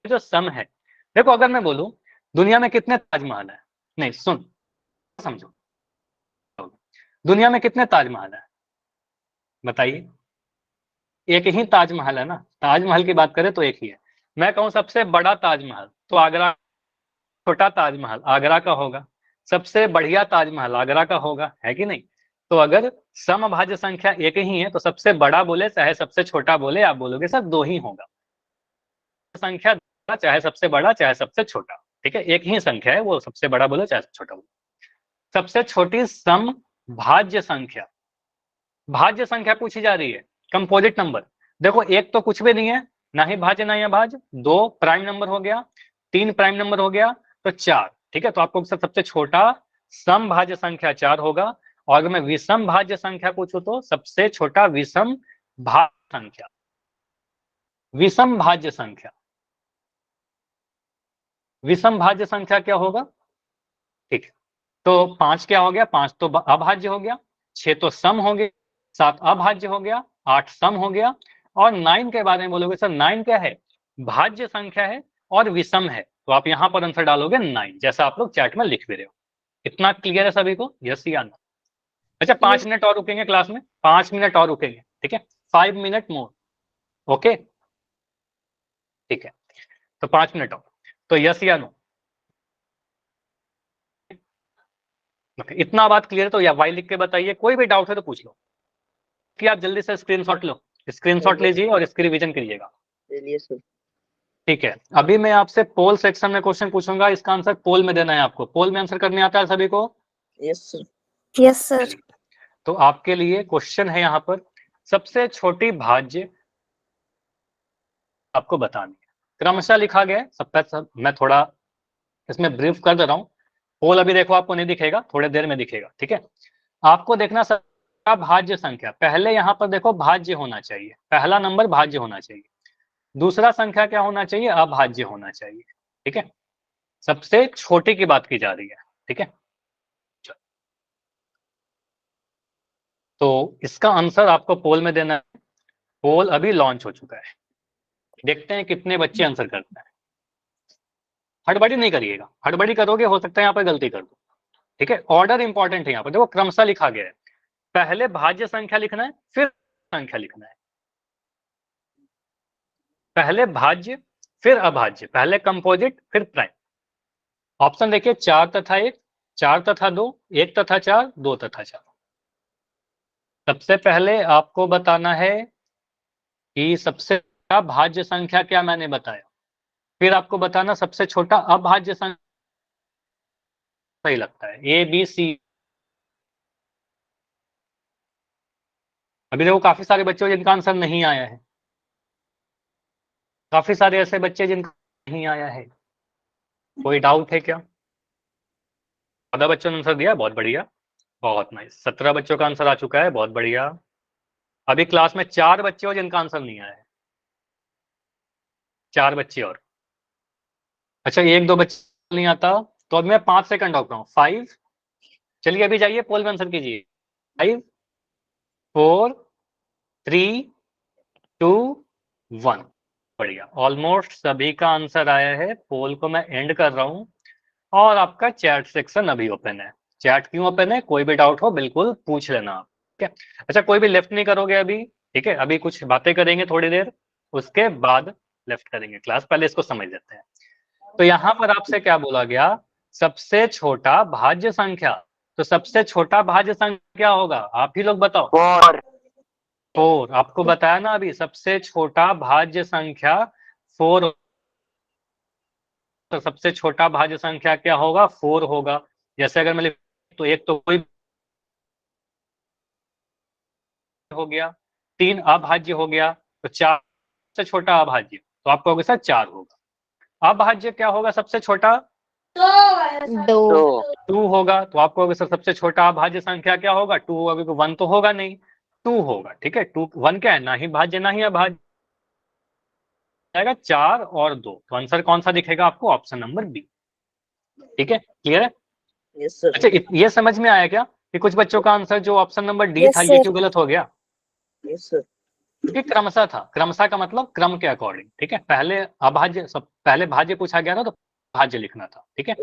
जो सम है, देखो अगर मैं बोलूं दुनिया में कितने ताजमहल है, नहीं सुन समझो, दुनिया में कितने ताजमहल है बताइए? एक ही ताजमहल है ना, ताजमहल की बात करें तो एक ही है। मैं कहूं सबसे बड़ा ताजमहल तो आगरा, छोटा ताजमहल आगरा का होगा, सबसे बढ़िया ताजमहल आगरा का होगा, है कि नहीं? तो अगर समभाज्य संख्या एक ही है तो सबसे बड़ा बोले चाहे सबसे छोटा बोले, आप बोलोगे सर 2 ही होगा, संख्या चाहे सबसे बड़ा चाहे सबसे छोटा, ठीक है, एक ही संख्या है, वो सबसे बड़ा बोले चाहे छोटा बोले। सबसे छोटी सम भाज्य संख्या, भाज्य संख्या पूछी जा रही है, कंपोजिट नंबर, देखो एक तो कुछ भी नहीं है, ना ही भाज्य ना ही अभाज्य, 2 प्राइम नंबर हो गया, 3 प्राइम नंबर हो गया, तो 4, ठीक है, तो आपको सबसे छोटा सम भाज्य संख्या 4 होगा। और अगर मैं विषम भाज्य संख्या पूछूं तो सबसे छोटा विषम भाज्य संख्या, विषम भाज्य संख्या, विषम भाज्य संख्या क्या होगा? ठीक है, तो 5 क्या हो गया? 5 तो अभाज्य हो गया, 6 तो सम हो गया, 7 अभाज्य हो गया, 8 सम हो गया, और 9 के बारे में बोलोगे सर 9 क्या है, भाज्य संख्या है और विषम है, तो आप यहाँ पर आंसर डालोगे 9, जैसा आप लोग चैट में लिख भी रहे हो। इतना क्लियर है सभी को, यस या नो? अच्छा 5 मिनट और रुकेंगे क्लास में, 5 मिनट और रुकेंगे, ठीक है, 5 मिनट मोर, ओके ठीक है, तो 5 मिनट और, तो यस या नो? इतना बात क्लियर है, तो या वाई लिख के बताइए, कोई भी डाउट है तो पूछ लो, कि आप जल्दी से स्क्रीनशॉट लो, स्क्रीनशॉट लीजिए और इसकी रिवीजन करिएगा। ठीक है, अभी मैं आपसे पोल सेक्शन में क्वेश्चन पूछूंगा, इसका आंसर पोल में देना है आपको। पोल में आंसर करने आता है सभी को? Yes sir. Yes sir. तो आपके लिए क्वेश्चन है यहाँ पर, सबसे छोटी भाज्य आपको बतानी है, क्रमशः लिखा गया है सब। मैं थोड़ा इसमें ब्रीफ कर दे रहा हूँ। पोल अभी देखो आपको नहीं दिखेगा, थोड़ी देर में दिखेगा, ठीक है। आपको देखना सबका भाज्य संख्या, पहले यहाँ पर देखो भाज्य होना चाहिए, पहला नंबर भाज्य होना चाहिए, दूसरा संख्या क्या होना चाहिए, अभाज्य होना चाहिए, ठीक है। सबसे छोटी की बात की जा रही है, ठीक है। तो इसका आंसर आपको पोल में देना है। पोल अभी लॉन्च हो चुका है, देखते हैं कितने बच्चे आंसर करते हैं। हड़बड़ी नहीं करिएगा, हड़बड़ी करोगे हो सकता है यहाँ पर गलती कर दो, ठीक है। ऑर्डर इंपॉर्टेंट है यहाँ पर, देखो क्रमशः लिखा गया है, पहले भाज्य संख्या लिखना है, फिर संख्या लिखना है, पहले भाज्य फिर अभाज्य, पहले कंपोजिट फिर प्राइम। ऑप्शन देखिए 4 तथा 1, 4 तथा 2, 1 तथा 4, 2 तथा 4। सबसे पहले आपको बताना है कि सबसे बड़ा भाज्य संख्या क्या मैंने बताया, फिर आपको बताना सबसे छोटा अभाज्य संख्या सही लगता है, ए बी सी। अभी देखो काफी सारे बच्चे जिनका आंसर नहीं आया है, काफी सारे ऐसे बच्चे जिनका नहीं आया है, कोई डाउट है क्या? 14 बच्चों ने आंसर दिया, बहुत बढ़िया, बहुत नाइस। 17 बच्चों का आंसर आ चुका है, बहुत बढ़िया। अभी क्लास में 4 बच्चे हो जिनका आंसर नहीं आया है, 4 बच्चे और। अच्छा 1-2 बच्चे नहीं आता, तो अब मैं 5 सेकंड रोक रहा हूँ, 5, चलिए अभी जाइए पोल में आंसर कीजिए, 5 4 3 2 1। बढ़िया, ऑलमोस्ट सभी का आंसर आया है। पोल को मैं एंड कर रहा हूँ और आपका चैट सेक्शन अभी ओपन है। चैट क्यों ओपन है, कोई भी डाउट हो बिल्कुल पूछ लेना आप, ठीक है। अच्छा कोई भी लेफ्ट नहीं करोगे अभी, ठीक है, अभी कुछ बातें करेंगे थोड़ी देर, उसके बाद लेफ्ट करेंगे क्लास, पहले इसको समझ लेते हैं। तो यहाँ पर आपसे क्या बोला गया, सबसे छोटा भाज्य संख्या, तो सबसे छोटा भाज्य संख्या क्या होगा, आप ही लोग बताओ। 4, आपको बताया ना अभी, सबसे छोटा भाज्य संख्या 4, तो सबसे छोटा भाज्य संख्या क्या होगा, 4 होगा। जैसे अगर मैं तो एक तो कोई हो गया, 3 अभाज्य हो गया, तो 4 से छोटा अभाज्य, तो आपको होगा सर 4 होगा। अभाज्य क्या होगा सबसे छोटा, 2 होगा, तो आपको होगा सर सबसे छोटा अभाज्य संख्या क्या होगा, 2 होगा, क्योंकि 1 तो होगा नहीं, 2 होगा, ठीक है। 2 1 क्या है, ना ही भाज्य ना ही अभाज्य, जाएगा 4 और 2, तो आंसर कौन सा दिखेगा आपको, ऑप्शन नंबर बी, ठीक है, क्लियर है? Yes sir. अच्छा ये समझ में आया क्या कि कुछ बच्चों का आंसर जो ऑप्शन नंबर डी Yes, था, ये sir. क्यों गलत हो गया? Yes sir. क्योंकि क्रमशः था, क्रमशः का मतलब क्रम के अकॉर्डिंग, ठीक है। पहले अभाज्य, सब पहले भाज्य पूछा गया था तो भाज्य लिखना था, ठीक है,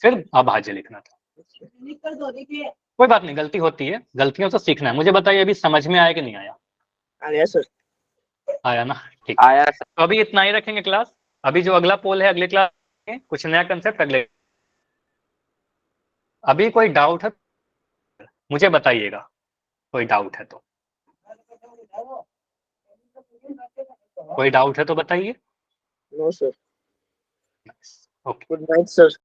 फिर अभाज्य लिखना था। कोई बात नहीं, गलती होती है, गलतियों से सीखना है। मुझे बताइए अभी समझ में आया कि नहीं आया? आ गया सर। आया ना, ठीक है। आया सर। तो अभी इतना ही रखेंगे क्लास, अभी जो अगला पोल है अगले क्लास में कुछ नया कंसेप्ट अगले। अभी कोई डाउट है मुझे बताइएगा, कोई डाउट है तो, कोई डाउट है तो बताइए। No sir. Okay good night sir.